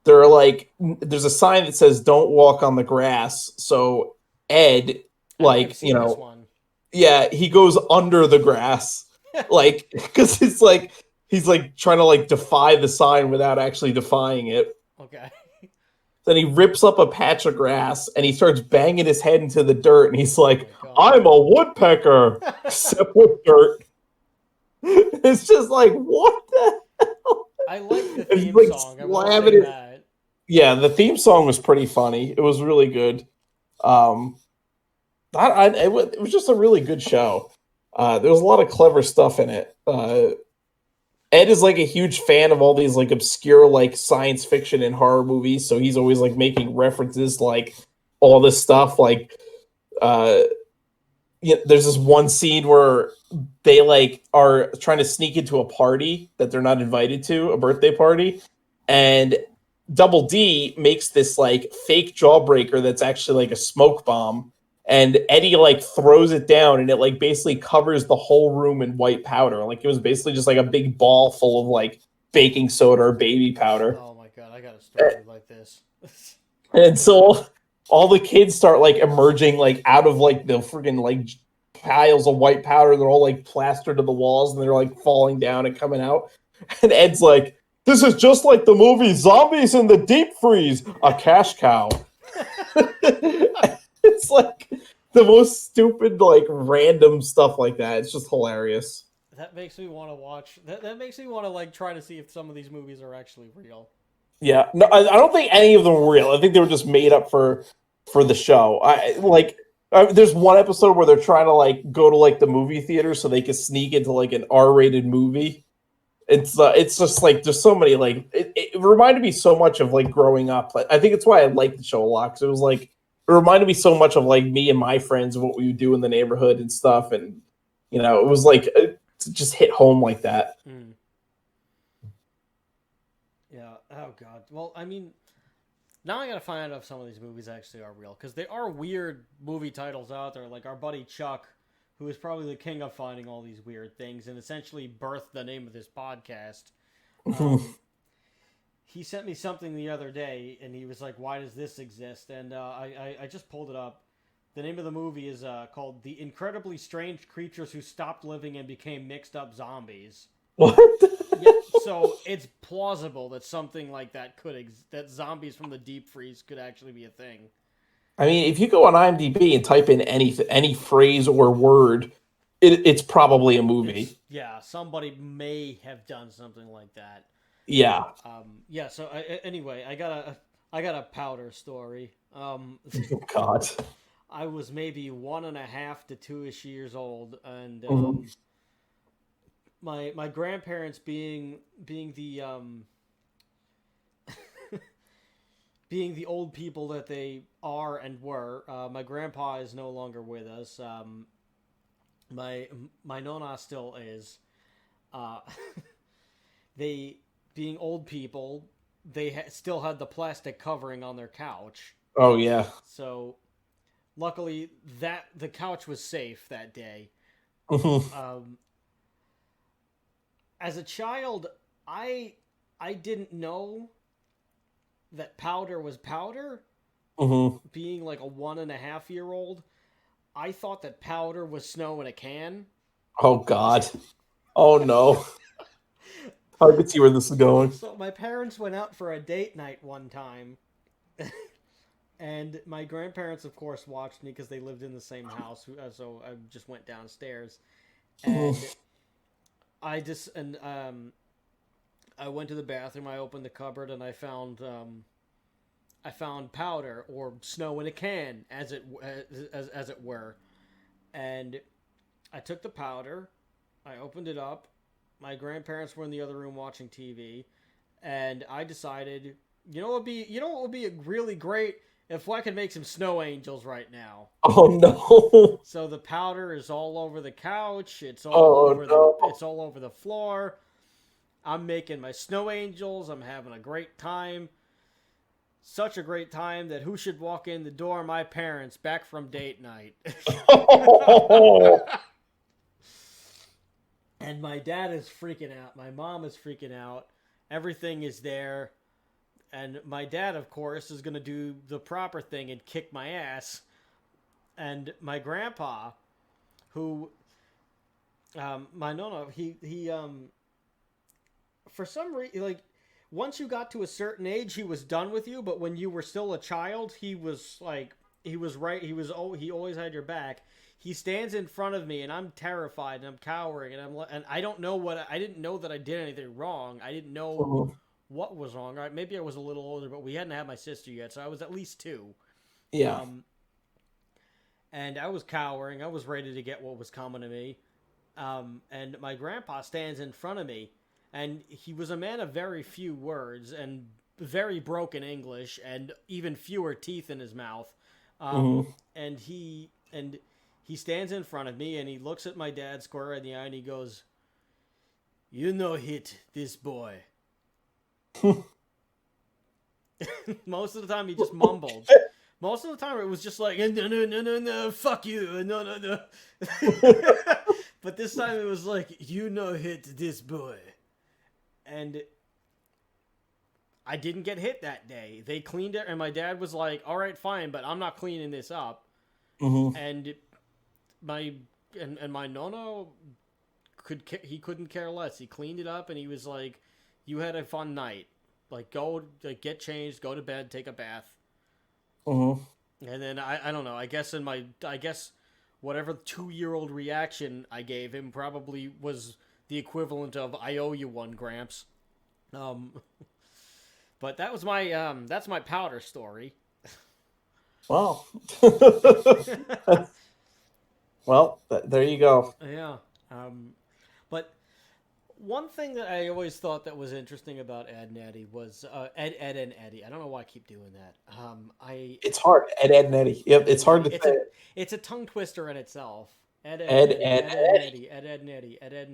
there's a sign that says "Don't walk on the grass." So Ed, yeah, he goes under the grass, like because it's like. He's like trying to like defy the sign without actually defying it.
Okay.
Then he rips up a patch of grass and he starts banging his head into the dirt and he's like, I'm a woodpecker, except with dirt. It's just like, what the hell?
I like the theme song.
Yeah, the theme song was pretty funny. It was really good. It was just a really good show. There was a lot of clever stuff in it. Ed is like a huge fan of all these like obscure like science fiction and horror movies, so he's always like making references to, like all this stuff. Like, there's this one scene where they like are trying to sneak into a party that they're not invited to, a birthday party, and Double D makes this like fake jawbreaker that's actually like a smoke bomb, and Eddie like throws it down, and it like basically covers the whole room in white powder. Like it was basically just like a big ball full of like baking soda or baby powder.
Oh my god, I got a story like this.
And so all the kids start like emerging like out of like the freaking like piles of white powder. They're all like plastered to the walls, and they're like falling down and coming out. And Ed's like, "This is just like the movie Zombies in the Deep Freeze, a cash cow." It's like the most stupid, like random stuff like that. It's just hilarious.
That makes me want to watch. That makes me want to like try to see if some of these movies are actually real.
Yeah, no, I don't think any of them were real. I think they were just made up for the show. There's one episode where they're trying to like go to like the movie theater so they can sneak into like an R-rated movie. It's just like there's so many like it reminded me so much of like growing up. I think it's why I liked the show a lot, because it was like it reminded me so much of like me and my friends and what we would do in the neighborhood and stuff, and you know it was like it just hit home like that.
Mm. Yeah. Oh god. Well, I mean, now I gotta find out if some of these movies actually are real, because there are weird movie titles out there. Like our buddy Chuck, who is probably the king of finding all these weird things, and essentially birthed the name of this podcast. He sent me something the other day, and he was like, "Why does this exist?" And I just pulled it up. The name of the movie is called "The Incredibly Strange Creatures Who Stopped Living and Became Mixed Up Zombies."
What?
Yeah, so it's plausible that something like that that zombies from the deep freeze could actually be a thing.
I mean, if you go on IMDb and type in any phrase or word, it's probably a movie.
Yeah, somebody may have done something like that.
Yeah.
Yeah. So anyway, I got a powder story.
Oh, God.
I was maybe 1.5 to 2-ish years old, and my grandparents being the being the old people that they are and were. My grandpa is no longer with us. My nonna still is. They, being old people, they still had the plastic covering on their couch.
Oh, yeah.
So, luckily, the couch was safe that day. As a child, I didn't know that powder was powder. Being like a 1.5-year-old, I thought that powder was snow in a can.
Oh, God. Oh, no. I can see where this is going.
So my parents went out for a date night one time. And my grandparents, of course, watched me because they lived in the same house. So I just went downstairs. And I went to the bathroom, I opened the cupboard, and I found powder, or snow in a can, as it were. And I took the powder, I opened it up. My grandparents were in the other room watching TV, and I decided, what would be really great if I could make some snow angels right now.
Oh no!
So the powder is all over the couch. It's all over the floor. I'm making my snow angels. I'm having a great time. Such a great time that who should walk in the door? My parents, back from date night. And my dad is freaking out. My mom is freaking out. Everything is there. And my dad, of course, is going to do the proper thing and kick my ass. And my grandpa, who, my nonna, he for some reason, like, once you got to a certain age, he was done with you. But when you were still a child, he was he always had your back. He stands in front of me, and I'm terrified, and I'm cowering, and I don't know I didn't know that I did anything wrong. I didn't know what was wrong. Right? Maybe I was a little older, but we hadn't had my sister yet, so I was at least 2.
Yeah.
And I was cowering. I was ready to get what was coming to me. And my grandpa stands in front of me, and he was a man of very few words and very broken English, and even fewer teeth in his mouth. And he stands in front of me, and he looks at my dad square in the eye, and he goes, "You no hit this boy." Most of the time, he just mumbled. Most of the time it was just like, no, no, no, no, no, fuck you, no, no, no. But this time it was like, you no hit this boy. And I didn't get hit that day. They cleaned it, and my dad was like, all right, fine, but I'm not cleaning this up.
Mm-hmm.
And my nono he couldn't care less. He cleaned it up, and he was like, you had a fun night. Like, go, like, get changed, go to bed, take a bath.
Mm-hmm.
And then I don't know. I guess whatever 2-year-old reaction I gave him probably was the equivalent of I owe you one, Gramps. But that was that's my powder story.
Well, well, there you go.
Yeah. But one thing that I always thought that was interesting about Edd and Eddy was Edd and Eddy. I don't know why I keep doing that.
It's hard. Edd Eddy. Yep, it's hard to say.
It's a tongue twister in itself. Edd
Eddy.
Edd and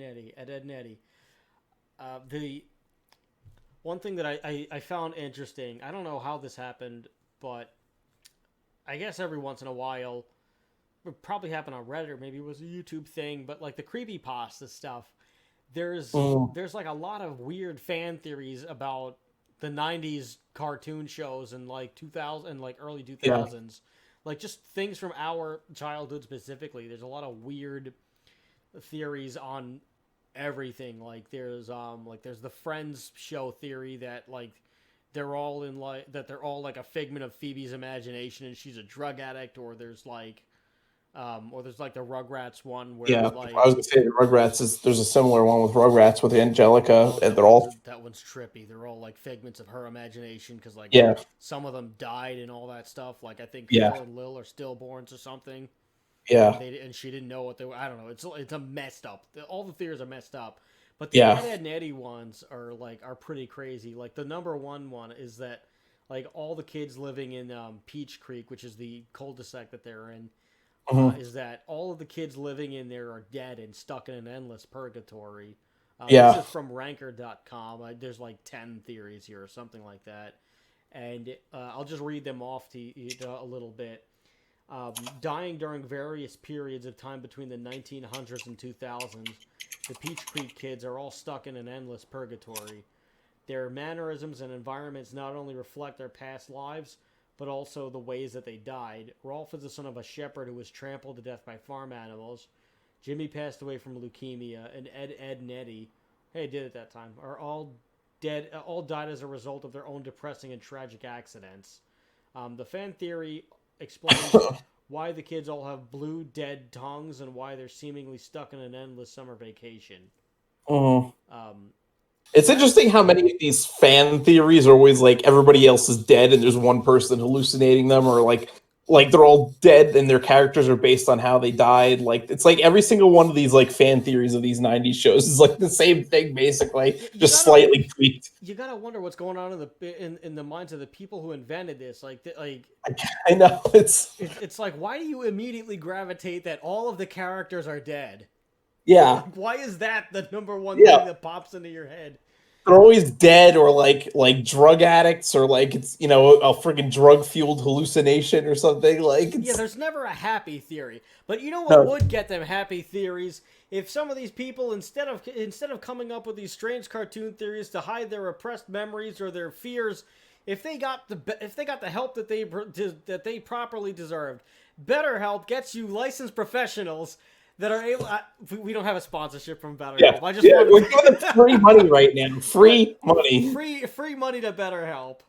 Eddy. The one thing that I found interesting, I don't know how this happened, but I guess every once in a while, it would probably happen on Reddit, or maybe it was a YouTube thing, but like the creepypasta stuff, there's like a lot of weird fan theories about the 90s cartoon shows and like 2000 and like early 2000s. Yeah. Like just things from our childhood specifically. There's a lot of weird theories on everything. Like there's the Friends show theory that like they're all like a figment of Phoebe's imagination and she's a drug addict, or there's like the Rugrats one where like,
I was gonna say the Rugrats there's a similar one with Rugrats with Angelica, and they're all
that one's trippy. They're all like figments of her imagination because like some of them died and all that stuff. Like I think Phil and Lil are stillborns or something.
Yeah,
and she didn't know what they were. I don't know. It's a messed up. All the theories are messed up. But the Edd and Eddy ones are pretty crazy. Like the number one is that like all the kids living in Peach Creek, which is the cul-de-sac that they're in, is that all of the kids living in there are dead and stuck in an endless purgatory. This is from Ranker.com. There's like 10 theories here or something like that. And I'll just read them off to you a little bit. Dying during various periods of time between the 1900s and 2000s, the Peach Creek kids are all stuck in an endless purgatory. Their mannerisms and environments not only reflect their past lives, but also the ways that they died. Rolf is the son of a shepherd who was trampled to death by farm animals. Jimmy passed away from leukemia, and Edd and Eddy, did at that time, are all dead. All died as a result of their own depressing and tragic accidents. The fan theory explains why the kids all have blue dead tongues and why they're seemingly stuck in an endless summer vacation.
It's interesting how many of these fan theories are always like everybody else is dead and there's one person hallucinating them, or like they're all dead and their characters are based on how they died. Like it's like every single one of these like fan theories of these 90s shows is like the same thing basically, just slightly tweaked.
You gotta wonder what's going on in the minds of the people who invented this. Like
I know
it's like, why do you immediately gravitate that all of the characters are dead?
Yeah.
Like, why is that the number one thing that pops into your head?
They're always dead, or like drug addicts, or like it's a freaking drug fueled hallucination or something. Like
there's never a happy theory. But you know what would get them happy theories? If some of these people, instead of coming up with these strange cartoon theories to hide their repressed memories or their fears, if they got the help that they properly deserved. BetterHelp gets you licensed professionals that are able. We don't have a sponsorship from BetterHelp.
Yeah,
I just
we're giving free money right now. Free money.
Free money to BetterHelp.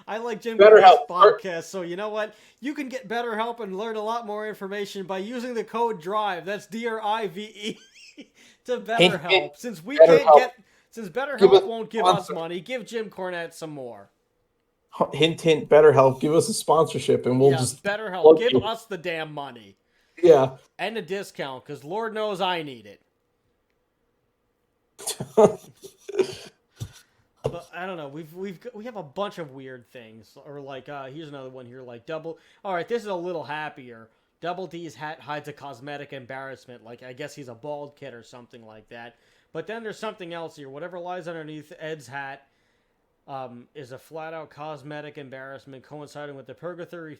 I like Jim Carrey's podcast, so you know what? You can get BetterHelp and learn a lot more information by using the code DRIVE. That's DRIVE to BetterHelp. Since BetterHelp won't give us money, give Jim Cornette some more.
Hint, hint. BetterHelp, give us a sponsorship, and we'll just
BetterHelp, give us the damn money.
Yeah.
And a discount, because Lord knows I need it. But I don't know. We have a bunch of weird things, or like here's another one here, like double. All right, this is a little happier. Double D's hat hides a cosmetic embarrassment, like I guess he's a bald kid or something like that. But then there's something else here. Whatever lies underneath Ed's hat is a flat-out cosmetic embarrassment coinciding with the purgatory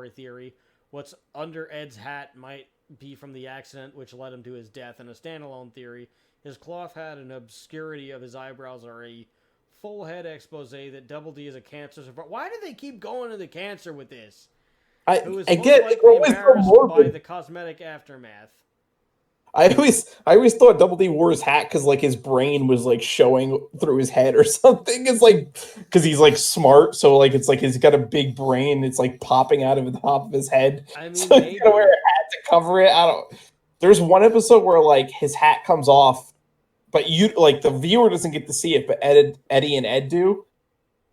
theory. What's under Ed's hat might be from the accident which led him to his death, and a standalone theory. His cloth hat and obscurity of his eyebrows are a full head expose that Double D is a cancer survivor. Why do they keep going to the cancer with this? Who is
I
most
get
likely
it's
embarrassed
so
by the cosmetic aftermath.
I always thought Double D wore his hat because like his brain was like showing through his head or something. It's like because he's like smart, so like it's like he's got a big brain. It's like popping out of the top of his head.
I mean,
So he's gotta wear a hat to cover it. I don't. There's one episode where like his hat comes off, but you like the viewer doesn't get to see it, but Eddie and Ed do,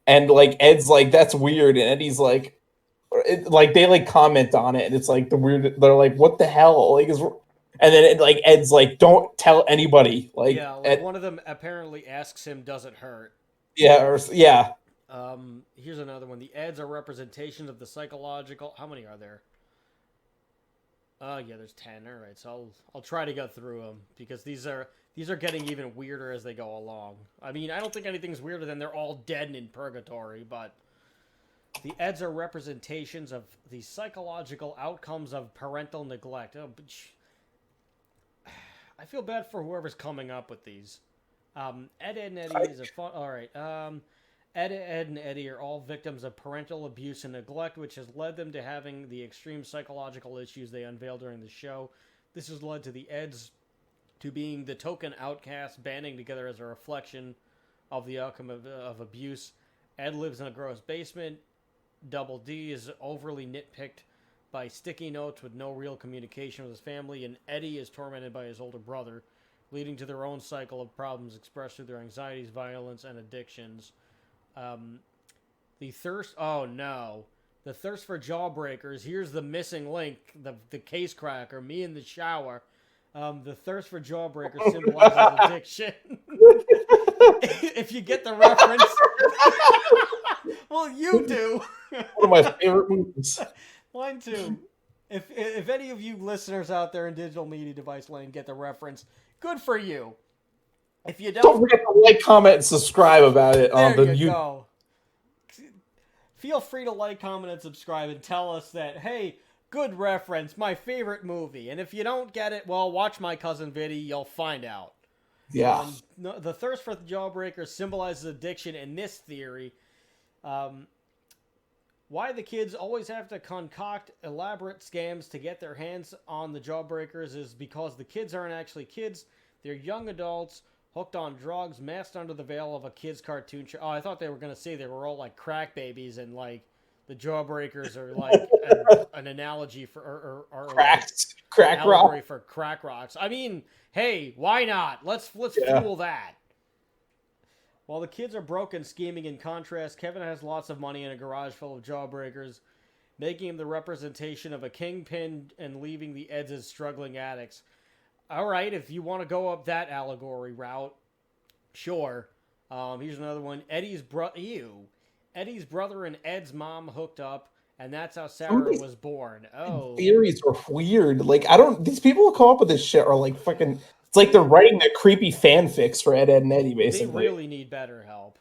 and like Ed's like that's weird, and Eddie's like, like they like comment on it, and it's like the weird. They're like, what the hell? Like is. And then like Ed's like, don't tell anybody. Like,
yeah, like one of them apparently asks him, "Does it hurt?"
Yeah.
Here's another one. The Eds are representations of the psychological. How many are there? Yeah, there's 10. All right, so I'll try to go through them because these are getting even weirder as they go along. I mean, I don't think anything's weirder than they're all dead and in purgatory, but the Eds are representations of the psychological outcomes of parental neglect. Oh, but I feel bad for whoever's coming up with these. Edd, Edd, and Eddy is a fun... All right. Edd, Edd, and Eddy are all victims of parental abuse and neglect, which has led them to having the extreme psychological issues they unveil during the show. This has led to the Eds to being the token outcasts, banding together as a reflection of the outcome of abuse. Ed lives in a gross basement. Double D is overly nitpicked by sticky notes with no real communication with his family, and Eddie is tormented by his older brother, leading to their own cycle of problems expressed through their anxieties, violence, and addictions. The thirst for jawbreakers. Here's the missing link, the case cracker, me in the shower. The thirst for jawbreakers symbolizes addiction. If you get the reference. Well, you do.
One of my favorite movies.
Mine too. If any of you listeners out there in digital media device land get the reference, good for you. If you don't
forget to like, comment, and subscribe about it on the
YouTube. Go. Feel free to like, comment, and subscribe, and tell us that, hey, good reference, my favorite movie. And if you don't get it, well, watch my cousin Viddy, you'll find out.
Yeah.
The thirst for the jawbreakers symbolizes addiction in this theory. Why the kids always have to concoct elaborate scams to get their hands on the jawbreakers is because the kids aren't actually kids. They're young adults hooked on drugs, masked under the veil of a kid's cartoon show. Oh, I thought they were going to say they were all like crack babies and like the jawbreakers are like an analogy for or
crack
allegory
rock
for crack rocks. I mean, hey, why not? Let's fuel that. While the kids are broke and scheming, in contrast, Kevin has lots of money and a garage full of jawbreakers, making him the representation of a kingpin and leaving the Eds as struggling addicts. All right, if you want to go up that allegory route, sure. Here's another one. Eddie's brother and Ed's mom hooked up, and that's how Sarah was born. Oh,
theories are weird. Like these people who come up with this shit are like fucking. It's like they're writing the creepy fanfics for Edd, Edd, and Eddy, basically.
They really need better help.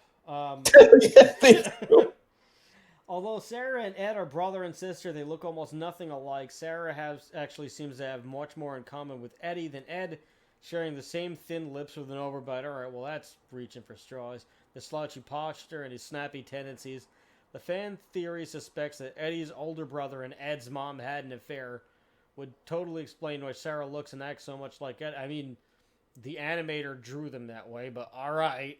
Although Sarah and Ed are brother and sister, they look almost nothing alike. Sarah actually seems to have much more in common with Eddie than Ed, sharing the same thin lips with an overbite. All right, well, that's reaching for straws. The slouchy posture and his snappy tendencies. The fan theory suspects that Eddie's older brother and Ed's mom had an affair. Would totally explain why Sarah looks and acts so much like Ed. I mean, the animator drew them that way, but all right.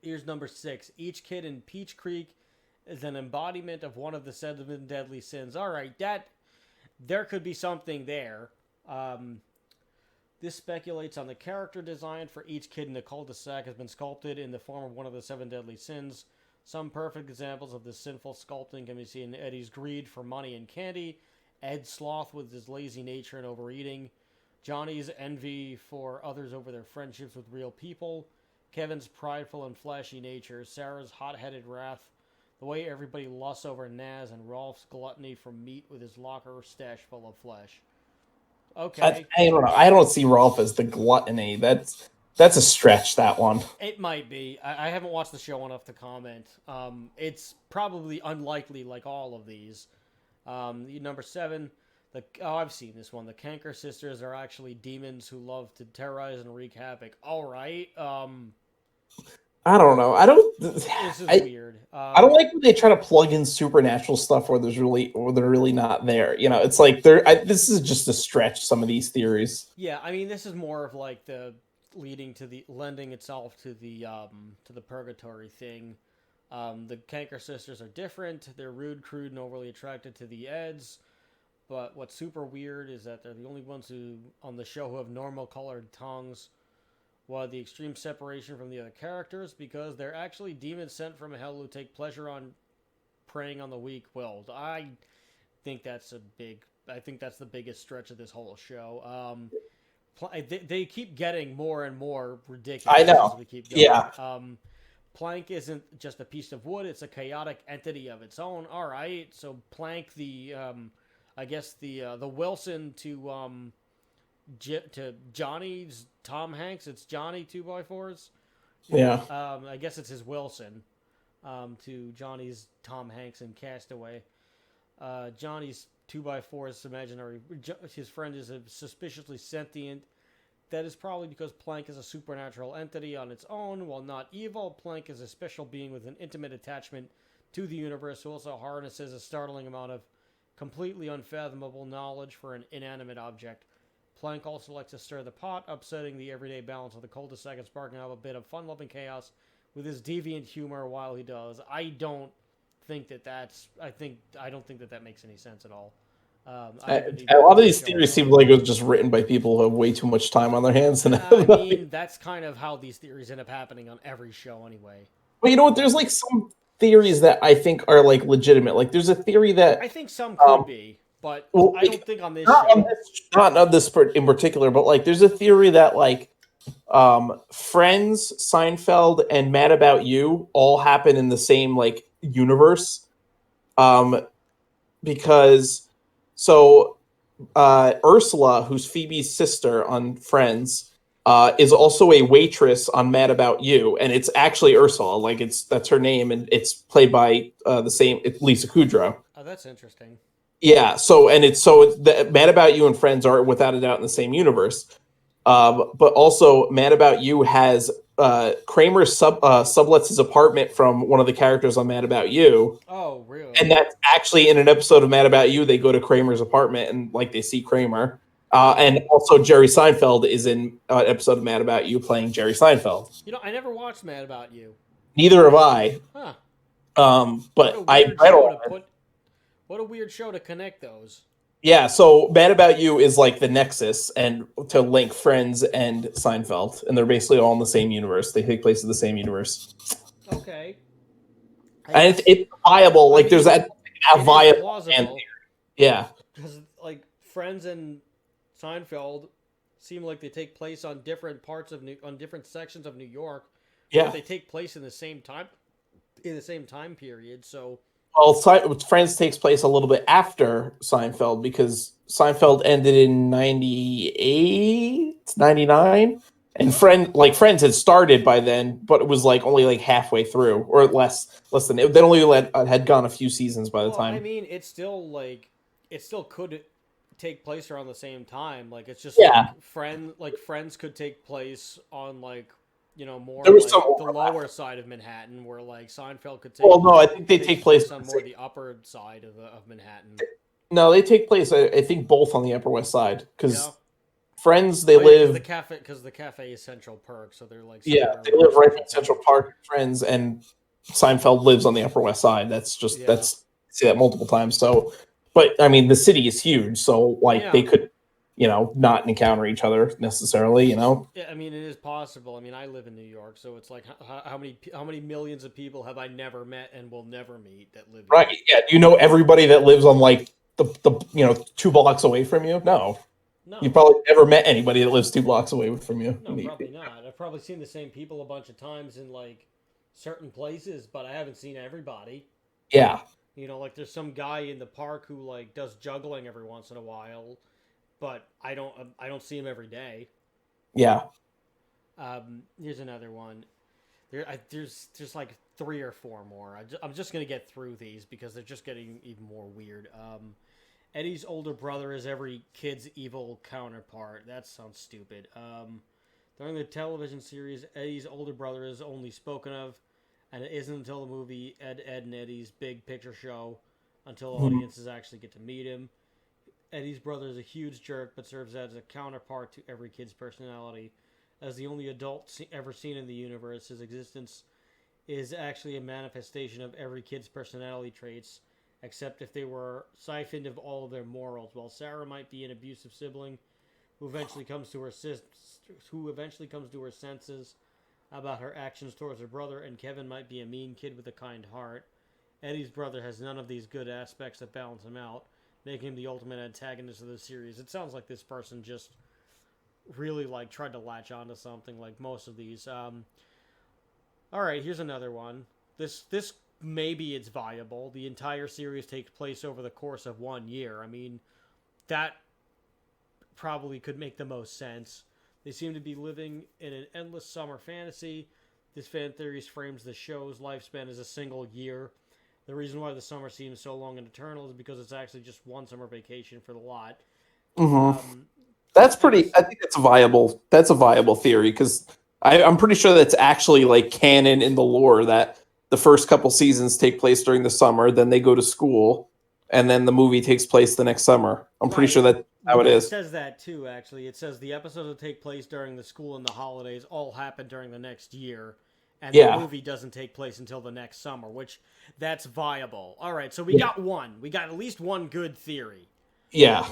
Here's number 6. Each kid in Peach Creek is an embodiment of one of the 7 deadly sins. All right, there could be something there. This speculates on the character design for each kid in the cul-de-sac has been sculpted in the form of one of the 7 deadly sins. Some perfect examples of this sinful sculpting can be seen in Eddie's greed for money and candy, Ed's sloth with his lazy nature and overeating, Johnny's envy for others over their friendships with real people, Kevin's prideful and flashy nature, Sarah's hot-headed wrath, the way everybody lusts over Naz, and Rolf's gluttony for meat with his locker stash full of flesh. Okay.
I don't know. I don't see Rolf as the gluttony. That's That's a stretch, that one.
It might be. I haven't watched the show enough to comment. It's probably unlikely, like all of these. Number 7, I've seen this one. The Canker sisters are actually demons who love to terrorize and wreak havoc. All right.
I don't know.
This is weird.
I don't like when they try to plug in supernatural stuff where they're really not there. You know, it's like this is just a stretch. Some of these theories.
Yeah, I mean, this is more of like the lending itself to the purgatory thing. The Canker sisters are different. They're rude, crude, and overly attracted to the Eds. But what's super weird is that they're the only ones on the show who have normal colored tongues. While the extreme separation from the other characters, because they're actually demons sent from hell who take pleasure on preying on the weak-willed. I think that's the biggest stretch of this whole show. They keep getting more and more ridiculous.
I know.
As we keep going.
Yeah.
Plank isn't just a piece of wood; it's a chaotic entity of its own. All right, so Plank, the Wilson to Johnny's Tom Hanks, it's Johnny 2x4s.
Yeah.
I guess it's his Wilson to Johnny's Tom Hanks in Castaway. Johnny's 2x4's imaginary. His friend is suspiciously sentient. That is probably because Plank is a supernatural entity on its own. While not evil, Plank is a special being with an intimate attachment to the universe who also harnesses a startling amount of completely unfathomable knowledge for an inanimate object. Plank also likes to stir the pot, upsetting the everyday balance of the cul-de-sac and sparking up a bit of fun-loving chaos with his deviant humor while he does. I don't think that makes any sense at all.
A lot of these theories seem like it was just written by people who have way too much time on their hands.
I mean, that's kind of how these theories end up happening on every show anyway.
Well, you know what? There's like some theories that I think are like legitimate. Like there's a theory that
I think some could be. But I don't think on this show.
Not on this in particular, but like there's a theory that like Friends, Seinfeld, and Mad About You all happen in the same like universe. Because Ursula, who's Phoebe's sister on Friends, is also a waitress on Mad About You, and it's actually Ursula. Like that's her name, and it's played by Lisa Kudrow.
Oh, that's interesting.
Yeah, it's Mad About You and Friends are without a doubt in the same universe, but also Mad About You has Kramer sublets his apartment from one of the characters on Mad About You.
Oh, really?
And that's actually in an episode of Mad About You. They go to Kramer's apartment and like they see Kramer, and also Jerry Seinfeld is in an episode of Mad About You playing Jerry Seinfeld.
You know, I never watched Mad About You.
Neither have I.
Huh.
But I read all of it.
What a weird show to connect those.
Yeah, so Mad About You is like the nexus and to link Friends and Seinfeld, and they're basically all in the same universe. They take place in the same universe.
Okay.
And it's viable. Like there's that viable. Yeah.
Because like Friends and Seinfeld seem like they take place on different parts of different sections of New York.
Yeah.
But they take place in the same time period. So.
Well, Friends takes place a little bit after Seinfeld because Seinfeld ended in 98, 99, and Friends had started by then, but it was like only like halfway through or less than they only had gone a few seasons by the time.
I mean, it still could take place around the same time. Like it's just Friends could take place on like. You know, more like the lower side of Manhattan, where like Seinfeld could take.
Well, no, I think they take place
on more the upper side of Manhattan.
No, they take place. I think both on the Upper West Side because Friends they live
because the cafe is Central Park, so they're like
they live right in Central Park. Friends and Seinfeld lives on the Upper West Side. That's just that's I see that multiple times. So, but I mean, the city is huge, so like they could. Not encounter each other necessarily,
Yeah, I mean, it is possible. I mean, I live in New York, so it's like how many millions of people have I never met and will never meet that live
right? Yeah, do you know everybody that lives on like the 2 blocks away from you? No. You probably never met anybody that lives 2 blocks away from you.
No, probably not. I've probably seen the same people a bunch of times in like certain places, but I haven't seen everybody.
Yeah.
Like there's some guy in the park who like does juggling every once in a while. But I don't see him every day.
Yeah.
Here's another one. There's like 3 or 4 more. I'm just gonna get through these because they're just getting even more weird. Eddie's older brother is every kid's evil counterpart. That sounds stupid. During the television series, Eddie's older brother is only spoken of, and it isn't until the movie Edd and Eddy's Big Picture Show until audiences actually get to meet him. Eddie's brother is a huge jerk, but serves as a counterpart to every kid's personality. As the only adult ever seen in the universe, his existence is actually a manifestation of every kid's personality traits, except if they were siphoned of all of their morals. While Sarah might be an abusive sibling who eventually comes to her senses about her actions towards her brother, and Kevin might be a mean kid with a kind heart, Eddie's brother has none of these good aspects that balance him out, making him the ultimate antagonist of the series. It sounds like this person just really like tried to latch onto something, like most of these. All right, here's another one. This maybe it's viable. The entire series takes place over the course of 1 year. I mean, that probably could make the most sense. They seem to be living in an endless summer fantasy. This fan theory frames the show's lifespan as a single year. The reason why the summer seems so long and eternal is because it's actually just one summer vacation for the lot.
That's pretty. I think that's a viable. That's a viable theory because I'm pretty sure that's actually like canon in the lore that the first couple seasons take place during the summer, then they go to school, and then the movie takes place the next summer. I'm pretty sure that's how it is.
It says that too. Actually, it says the episodes that take place during the school and the holidays all happen during the next year. And the movie doesn't take place until the next summer, which that's viable. All right, so we got one. We got at least one good theory.
Yeah.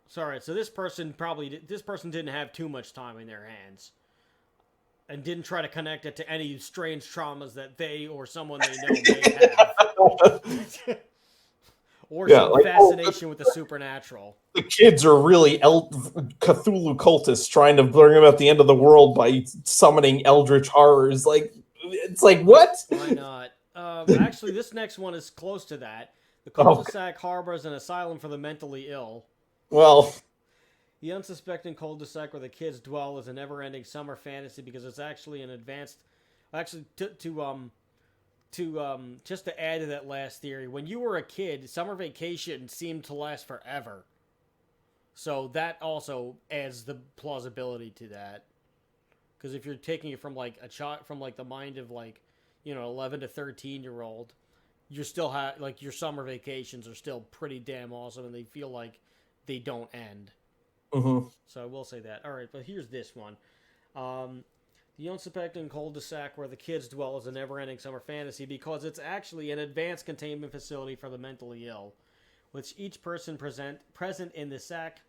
Sorry, so this person didn't have too much time in their hands, and didn't try to connect it to any strange traumas that they or someone they know may have, or some fascination with the supernatural.
The kids are really Cthulhu cultists trying to bring about the end of the world by summoning eldritch horrors. Like, it's like, what?
Why not? Actually, this next one is close to that. The cul-de-sac harbors an asylum for the mentally ill.
Well,
the unsuspecting cul-de-sac where the kids dwell is a never-ending summer fantasy because it's actually an advanced. Actually, just to add to that last theory, when you were a kid, summer vacation seemed to last forever. So that also adds the plausibility to that. Because if you're taking it from like a child, from like the mind of like, 11 to 13-year-old, you're still like your summer vacations are still pretty damn awesome, and they feel like they don't end.
Mm-hmm.
So I will say that. All right, but here's this one. The unsuspecting cul-de-sac where the kids dwell is a never-ending summer fantasy because it's actually an advanced containment facility for the mentally ill, with each person present in the sac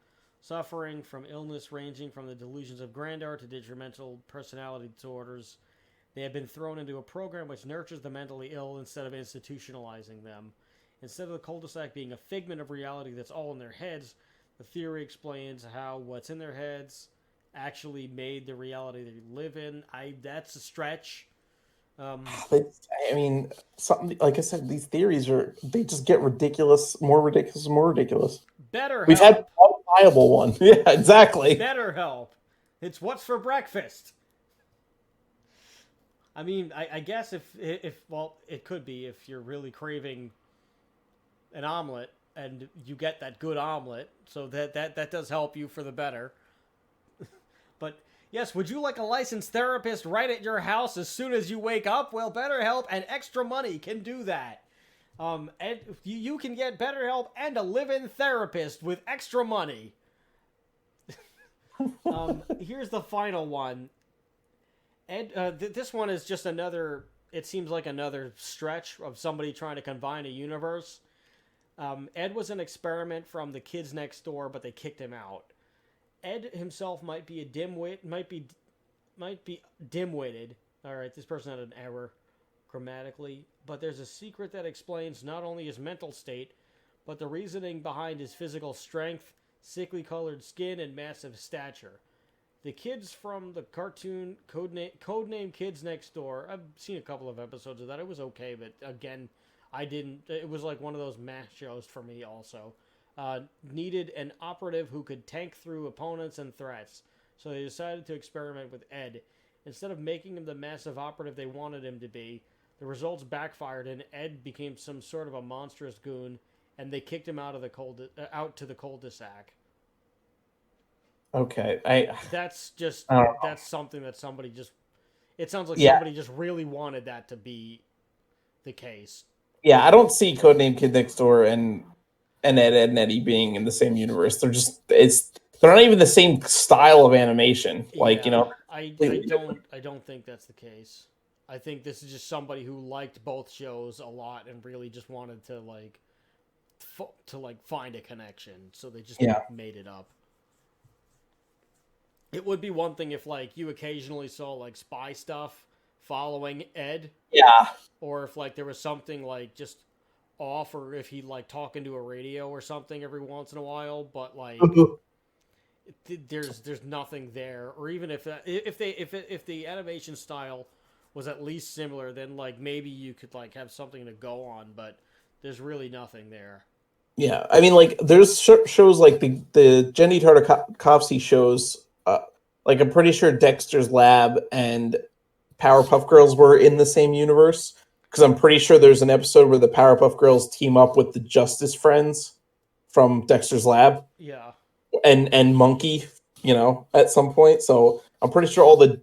suffering from illness ranging from the delusions of grandeur to detrimental personality disorders. They have been thrown into a program which nurtures the mentally ill instead of institutionalizing them. Instead of the cul-de-sac being a figment of reality that's all in their heads, the theory explains how what's in their heads actually made the reality they live in. That's a stretch.
Something like I said, these theories they just get ridiculous, more ridiculous, more ridiculous.
BetterHelp.
We've had one viable one. Yeah, exactly.
BetterHelp. It's what's for breakfast. I mean, I guess if it could be if you're really craving an omelet and you get that good omelet, so that does help you for the better. But yes, would you like a licensed therapist right at your house as soon as you wake up? Well, BetterHelp and Extra Money can do that. And you can get BetterHelp and a live-in therapist with Extra Money. Here's the final one. This one is just another. It seems like another stretch of somebody trying to combine a universe. Ed was an experiment from the kids next door, but they kicked him out. Ed himself might be a dimwit, might be dim-witted. All right, this person had an error grammatically, but there's a secret that explains not only his mental state, but the reasoning behind his physical strength, sickly colored skin, and massive stature. The kids from the cartoon Codename Kids Next Door. I've seen a couple of episodes of that. It was okay, but again, I didn't. It was like one of those math shows for me also. Needed an operative who could tank through opponents and threats, so they decided to experiment with Ed. Instead of making him the massive operative they wanted him to be, the results backfired, and Ed became some sort of a monstrous goon, and they kicked him out of the out to the cul-de-sac.
Okay,
That's just
I don't know.
that's something that somebody just. It sounds like
Yeah.
somebody just really wanted that to be the case.
Yeah, I don't see Codename Kid Next Door and Ed and Eddie being in the same universe. They're not even the same style of animation. Like,
Yeah, I
completely
don't think that's the case. I think this is just somebody who liked both shows a lot and really just wanted to find a connection, so they just made it up. It would be one thing if like you occasionally saw like spy stuff following Ed.
Yeah.
Or if like there was something like just off, or if he like talking to a radio or something every once in a while, but like there's nothing there. Or even if the animation style was at least similar, then like maybe you could like have something to go on, but there's really nothing there.
Yeah, I mean, like there's shows like the Jenny Tartakovsky shows. Like I'm pretty sure Dexter's Lab and Powerpuff Girls were in the same universe, because I'm pretty sure there's an episode where the Powerpuff Girls team up with the Justice Friends from Dexter's Lab.
Yeah.
And Monkey, at some point. So I'm pretty sure all the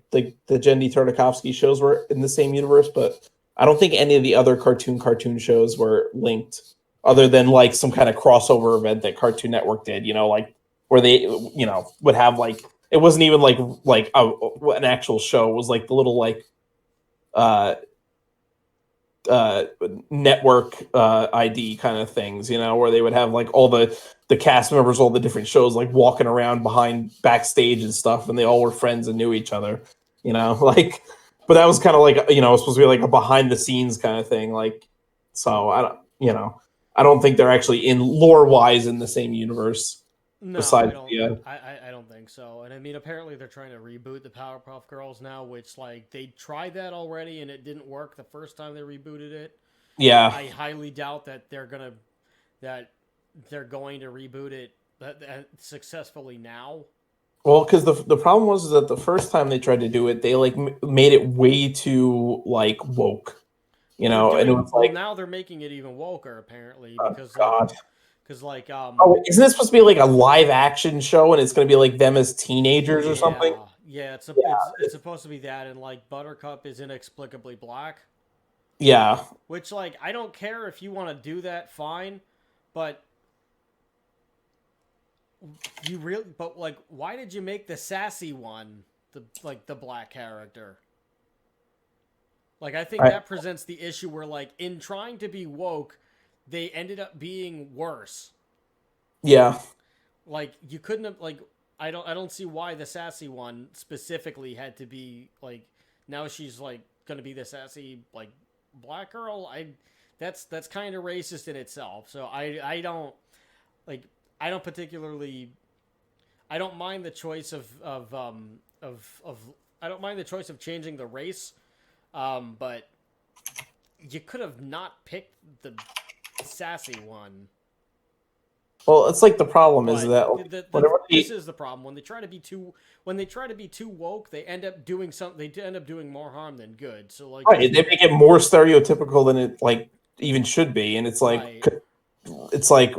Jenny Tartakovsky shows were in the same universe, but I don't think any of the other cartoon shows were linked, other than like some kind of crossover event that Cartoon Network did, like where they, would have like, it wasn't even like an actual show. It was like the little like network ID kind of things, where they would have like all the cast members, all the different shows, like walking around behind backstage and stuff, and they all were friends and knew each other, like. But that was kind of like, it was supposed to be like a behind the scenes kind of thing, like. So I don't think they're actually in lore wise in the same universe.
No,
besides
I don't think so. And I mean, apparently they're trying to reboot the Powerpuff Girls now, which like they tried that already and it didn't work the first time they rebooted it.
Yeah,
I highly doubt that they're going to reboot it successfully now.
Well, because the problem was that the first time they tried to do it, they like made it way too like woke, and it was like,
now they're making it even woker apparently, because
God.
Because
isn't this supposed to be like a live action show, and it's going to be like them as teenagers or something?
Yeah, it's supposed to be that, and like Buttercup is inexplicably black.
Yeah.
Which like I don't care if you want to do that, fine, but like why did you make the sassy one the black character? Like I think that presents the issue where like in trying to be woke, they ended up being worse.
Yeah.
Like you couldn't have like I don't see why the sassy one specifically had to be like now she's like going to be the sassy like black girl. That's kind of racist in itself. So I don't particularly I don't mind the choice of I don't mind the choice of changing the race. But you could have not picked the sassy one.
Well, it's like the problem is that
this is the problem when they try to be too woke, they end up doing something. They end up doing more harm than good. So like,
right, they make it more stereotypical than it like even should be, and it's like it's like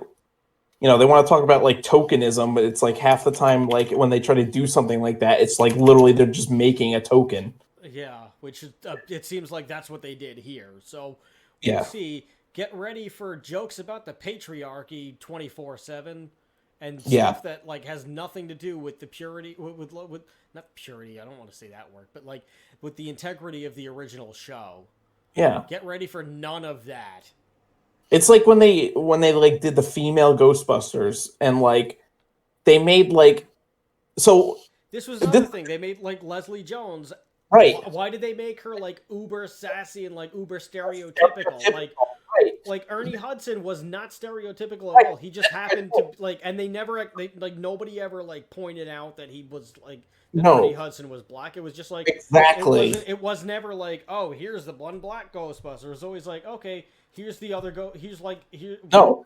they want to talk about like tokenism, but it's like half the time like when they try to do something like that, it's like literally they're just making a token.
Yeah, which it seems like that's what they did here. So
we'll
see. Get ready for jokes about the patriarchy 24/7 and
stuff
that like has nothing to do with the purity with not purity. I don't want to say that word, but like with the integrity of the original show.
Yeah.
Get ready for none of that.
It's like when they like did the female Ghostbusters and like they made like so.
This was another thing. They made like Leslie Jones.
Right.
Why did they make her like uber sassy and like uber stereotypical? Like Ernie Hudson was not stereotypical at all. He just happened to like, and nobody ever like pointed out that he was like Ernie Hudson was black. It was just like
exactly.
It was never like, oh, here's the one black Ghostbuster. It was always like, okay, here's the other Here's like here's the other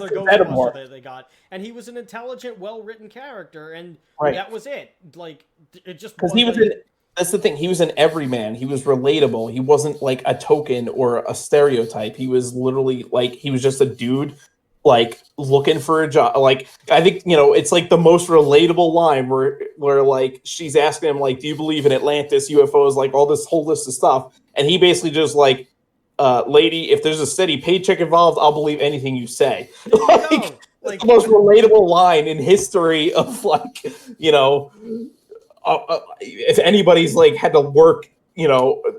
Ghostbuster that they got, and he was an intelligent, well written character, and that was it. Like it just
because he was in That's the thing. He was an everyman. He was relatable. He wasn't like a token or a stereotype. He was literally like he was just a dude like looking for a job. Like I think, it's like the most relatable line where like she's asking him like, do you believe in Atlantis, UFOs, like all this whole list of stuff, and he basically just like, lady, if there's a steady paycheck involved, I'll believe anything you say.
There you go.
Like the most relatable line in history of like, if anybody's like had to work,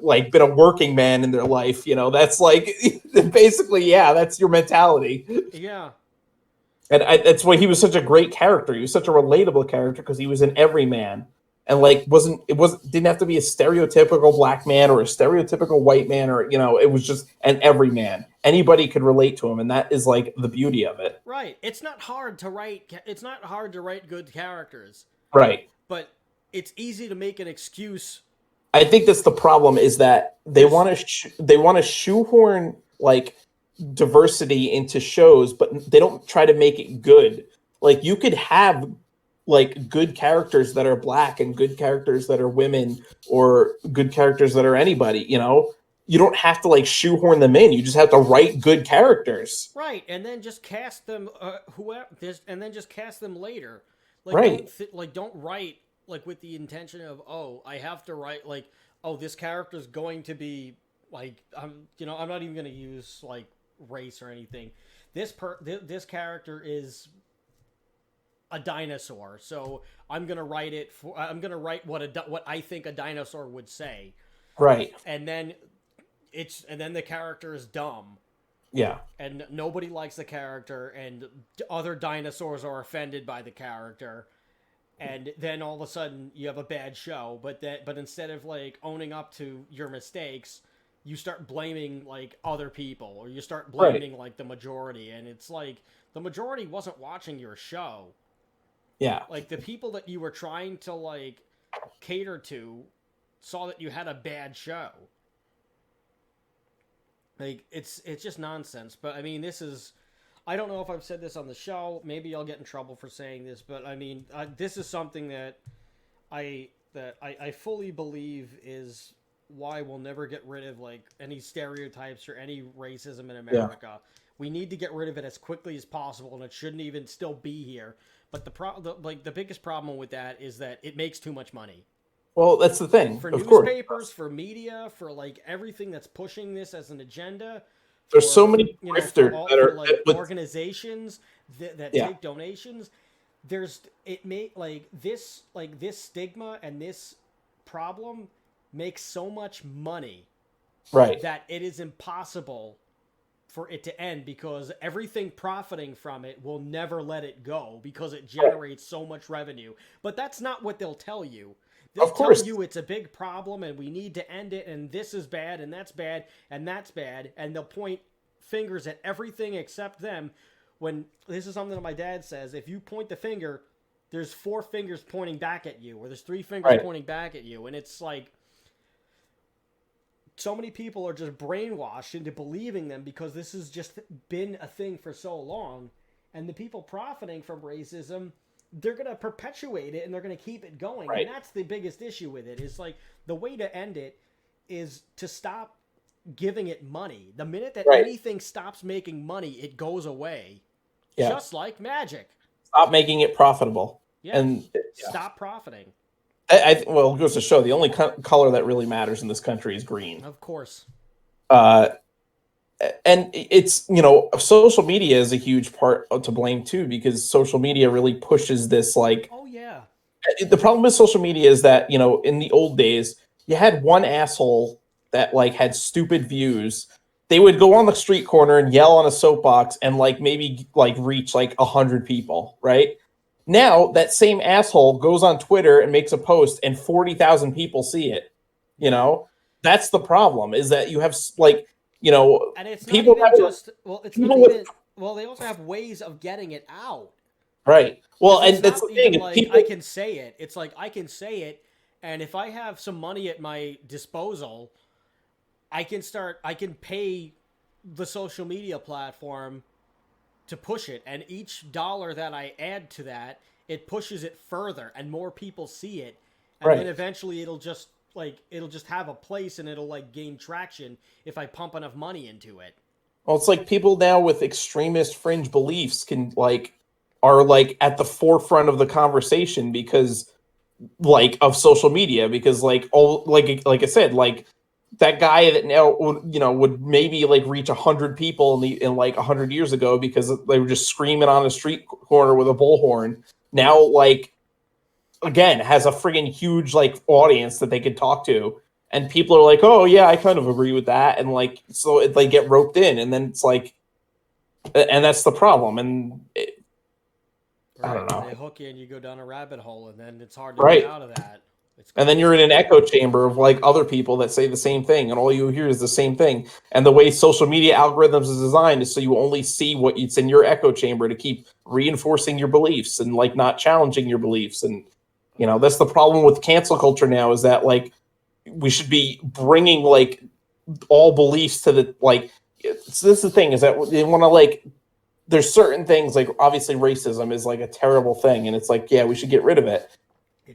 like been a working man in their life, that's like basically, yeah, that's your mentality.
Yeah.
And that's why he was such a great character. He was such a relatable character because he was an everyman, and like didn't have to be a stereotypical black man or a stereotypical white man, or it was just an everyman. Anybody could relate to him, and that is like the beauty of it.
Right. It's not hard to write. It's not hard to write good characters.
Right.
But it's easy to make an excuse.
I think that's the problem, is that they want to shoehorn like diversity into shows, but they don't try to make it good. Like you could have like good characters that are black and good characters that are women or good characters that are anybody, you don't have to like shoehorn them in. You just have to write good characters.
Right. And then just cast them and then just cast them later. Like
right.
Don't write like with the intention of, I have to write like, this character's going to be like, I'm not even going to use like race or anything. This character is a dinosaur, so I'm gonna write what I think a dinosaur would say.
Right.
And then the character is dumb.
Yeah.
And nobody likes the character, and other dinosaurs are offended by the character. And then all of a sudden you have a bad show, but instead of like owning up to your mistakes, you start blaming like other people, or you start blaming like the majority, and it's like the majority wasn't watching your show.
Yeah.
Like the people that you were trying to like cater to saw that you had a bad show. Like it's just nonsense. But I mean, I don't know if I've said this on the show. Maybe I'll get in trouble for saying this, but I mean, this is something that I fully believe is why we'll never get rid of like any stereotypes or any racism in America. Yeah. We need to get rid of it as quickly as possible, and it shouldn't even still be here. But the biggest problem with that is that it makes too much money.
Well, that's the thing.
For
of
newspapers,
course.
For media, for like everything that's pushing this as an agenda.
There's so many grifters that are
like organizations that take donations. This stigma and this problem makes so much money,
right,
that it is impossible for it to end, because everything profiting from it will never let it go because it generates so much revenue. But that's not what they'll tell you. They'll tell you it's a big problem and we need to end it, and this is bad and that's bad and that's bad, and they'll point fingers at everything except them. When this is something that my dad says, if you point the finger, there's 4 fingers pointing back at you, or there's 3 fingers pointing back at you, and it's like so many people are just brainwashed into believing them because this has just been a thing for so long, and the people profiting from racism, they're going to perpetuate it and they're going to keep it going. Right. And that's the biggest issue with it. Is like the way to end it is to stop giving it money. The minute that anything stops making money, it goes away. Yeah. Just like magic.
Stop making it profitable.
Yeah. And stop profiting.
Well, it goes to show the only color that really matters in this country is green.
Of course.
And it's, social media is a huge part to blame too, because social media really pushes this like...
Oh, yeah.
The problem with social media is that, in the old days, you had one asshole that like had stupid views. They would go on the street corner and yell on a soapbox and like maybe like reach like 100 people, right? Now that same asshole goes on Twitter and makes a post and 40,000 people see it. That's the problem, is that you have like,
and it's people not even just they also have ways of getting it out.
Right. Well, and that's the thing.
Like, I can say it. It's like I can say it, and if I have some money at my disposal, I can pay the social media platform to push it, and each dollar that I add to that, it pushes it further, and more people see it, and then eventually it'll just it'll just have a place and it'll like gain traction if I pump enough money into it.
Well, it's like people now with extremist fringe beliefs can are like at the forefront of the conversation because like of social media, because like all like I said, like that guy that now would maybe like reach 100 people in like 100 years ago because they were just screaming on a street corner with a bullhorn. Now like again has a friggin' huge like audience that they could talk to, and people are like, oh yeah, I kind of agree with that, and like so they get roped in, and then it's like, and that's the problem, and I don't know.
They hook you and you go down a rabbit hole, and then it's hard to
Right.
get out of that.
And then you're in an echo chamber of like other people that say the same thing, and all you hear is the same thing. And the way social media algorithms is designed is so you only see what it's in your echo chamber to keep reinforcing your beliefs and like not challenging your beliefs. And that's the problem with cancel culture now, is that like we should be bringing like all beliefs to the like. So this is the thing, is that they want to like. There's certain things like obviously racism is like a terrible thing, and it's like, yeah, we should get rid of it.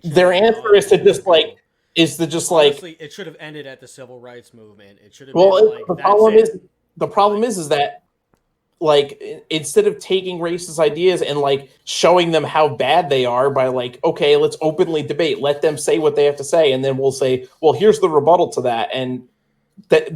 Their answer is to just like
honestly, it should have ended at the civil rights movement. It should have
well,
been like
the problem is that like instead of taking racist ideas and like showing them how bad they are by like, okay, let's openly debate, let them say what they have to say, and then we'll say, well, here's the rebuttal to that, and that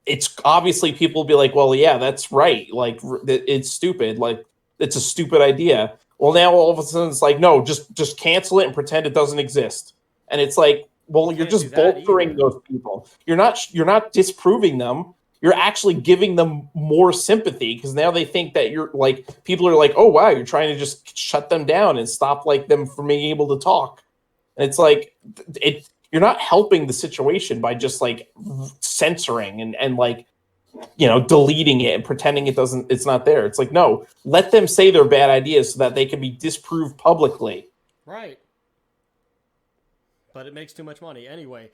it's obviously people will be like, well, yeah, that's right, like it's stupid, like it's a stupid idea. Well, now all of a sudden it's like, no, just cancel it and pretend it doesn't exist. And it's like, well, you're just bolstering those people. You're not disproving them. You're actually giving them more sympathy, because now they think that you're like, people are like, oh wow, you're trying to just shut them down and stop like them from being able to talk. And it's like you're not helping the situation by just like censoring and like deleting it and pretending it's not there. It's like, no, let them say their bad ideas so that they can be disproved publicly.
Right. But it makes too much money. Anyway,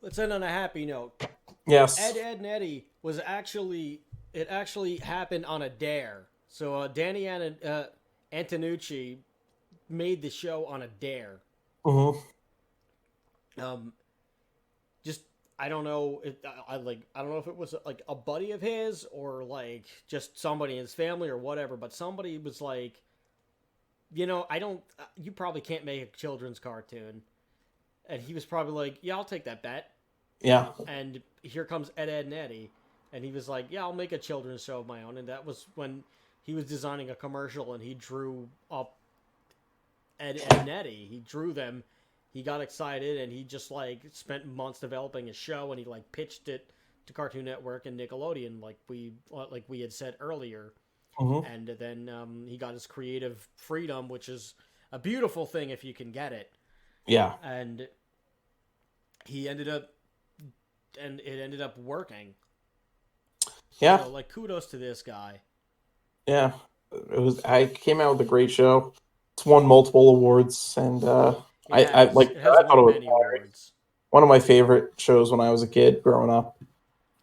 let's end on a happy note.
Yes.
Edd Eddy was actually happened on a dare. So Danny Antonucci made the show on a dare.
Mm-hmm.
Just I don't know. I don't know if it was like a buddy of his or like just somebody in his family or whatever. But somebody was like, you probably can't make a children's cartoon, and he was probably like, yeah, I'll take that bet.
Yeah.
And here comes Edd Eddy, and he was like, yeah, I'll make a children's show of my own. And that was when he was designing a commercial, and he drew up Edd Eddy. He drew them. He got excited, and he just like spent months developing a show, and he like pitched it to Cartoon Network and Nickelodeon, like we had said earlier.
Mm-hmm.
And then he got his creative freedom, which is a beautiful thing if you can get it.
Yeah.
And it ended up working.
Yeah.
So, like, kudos to this guy.
Yeah. I came out with a great show. It's won multiple awards, and I thought it was one of my favorite shows when I was a kid growing up.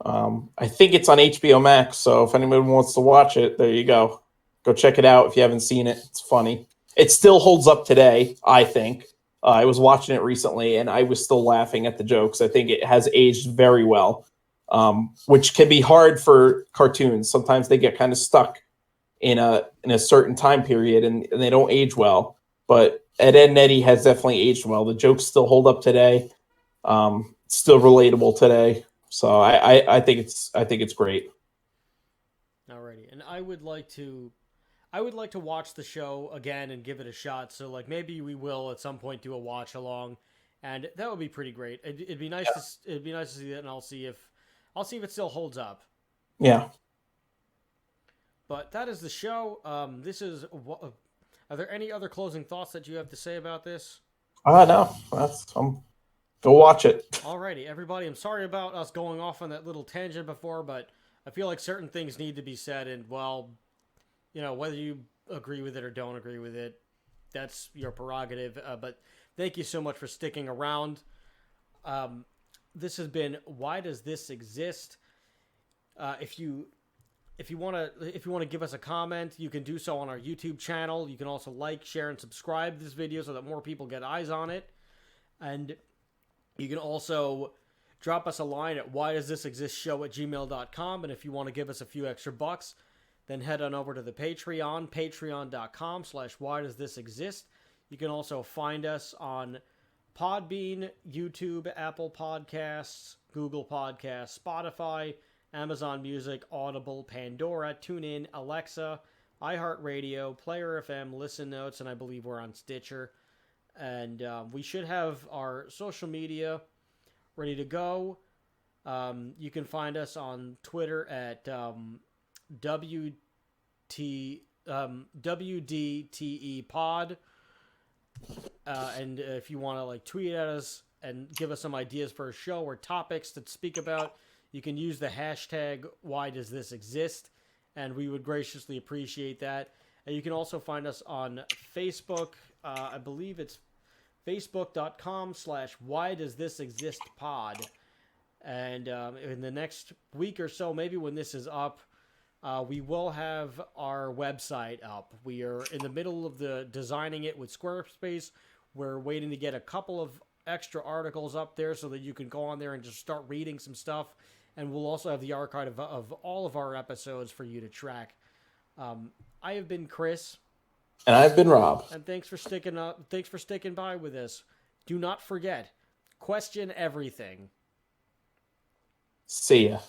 I think it's on HBO Max, so if anyone wants to watch it, there you go. Go check it out if you haven't seen it. It's funny. It still holds up today, I think. I was watching it recently, and I was still laughing at the jokes. I think it has aged very well, which can be hard for cartoons. Sometimes they get kind of stuck in a certain time period, and they don't age well. But Edd Eddy has definitely aged well. The jokes still hold up today. Still relatable today. So I think it's great.
Alrighty, and I would like to watch the show again and give it a shot. So like maybe we will at some point do a watch along, and that would be pretty great. It'd be nice to see that, and I'll see if it still holds up.
Yeah.
But that is the show. Are there any other closing thoughts that you have to say about this?
No. Go watch it.
Alrighty, everybody. I'm sorry about us going off on that little tangent before, but I feel like certain things need to be said, and well, whether you agree with it or don't agree with it, that's your prerogative. But thank you so much for sticking around. This has been Why Does This Exist? If you want to give us a comment, you can do so on our YouTube channel. You can also like, share, and subscribe to this video so that more people get eyes on it. And You can also drop us a line at whydoesthisexistshow@gmail.com. And if you want to give us a few extra bucks, then head on over to the Patreon, patreon.com/whydoesthisexist. You can also find us on Podbean, YouTube, Apple Podcasts, Google Podcasts, Spotify, Amazon Music, Audible, Pandora, TuneIn, Alexa, iHeartRadio, Player FM, Listen Notes, and I believe we're on Stitcher. And we should have our social media ready to go. You can find us on Twitter at WDTE Pod. And if you want to like tweet at us and give us some ideas for a show or topics to speak about, you can use the hashtag #WhyDoesThisExist, and we would graciously appreciate that. And you can also find us on Facebook. I believe it's facebook.com/whydoesthisexistpod. And in the next week or so, maybe when this is up, we will have our website up. We are in the middle of designing it with Squarespace. We're waiting to get a couple of extra articles up there so that you can go on there and just start reading some stuff. And we'll also have the archive of all of our episodes for you to track. I have been Chris.
And I've been Rob.
And thanks for sticking up. Thanks for sticking by with us. Do not forget, question everything.
See ya.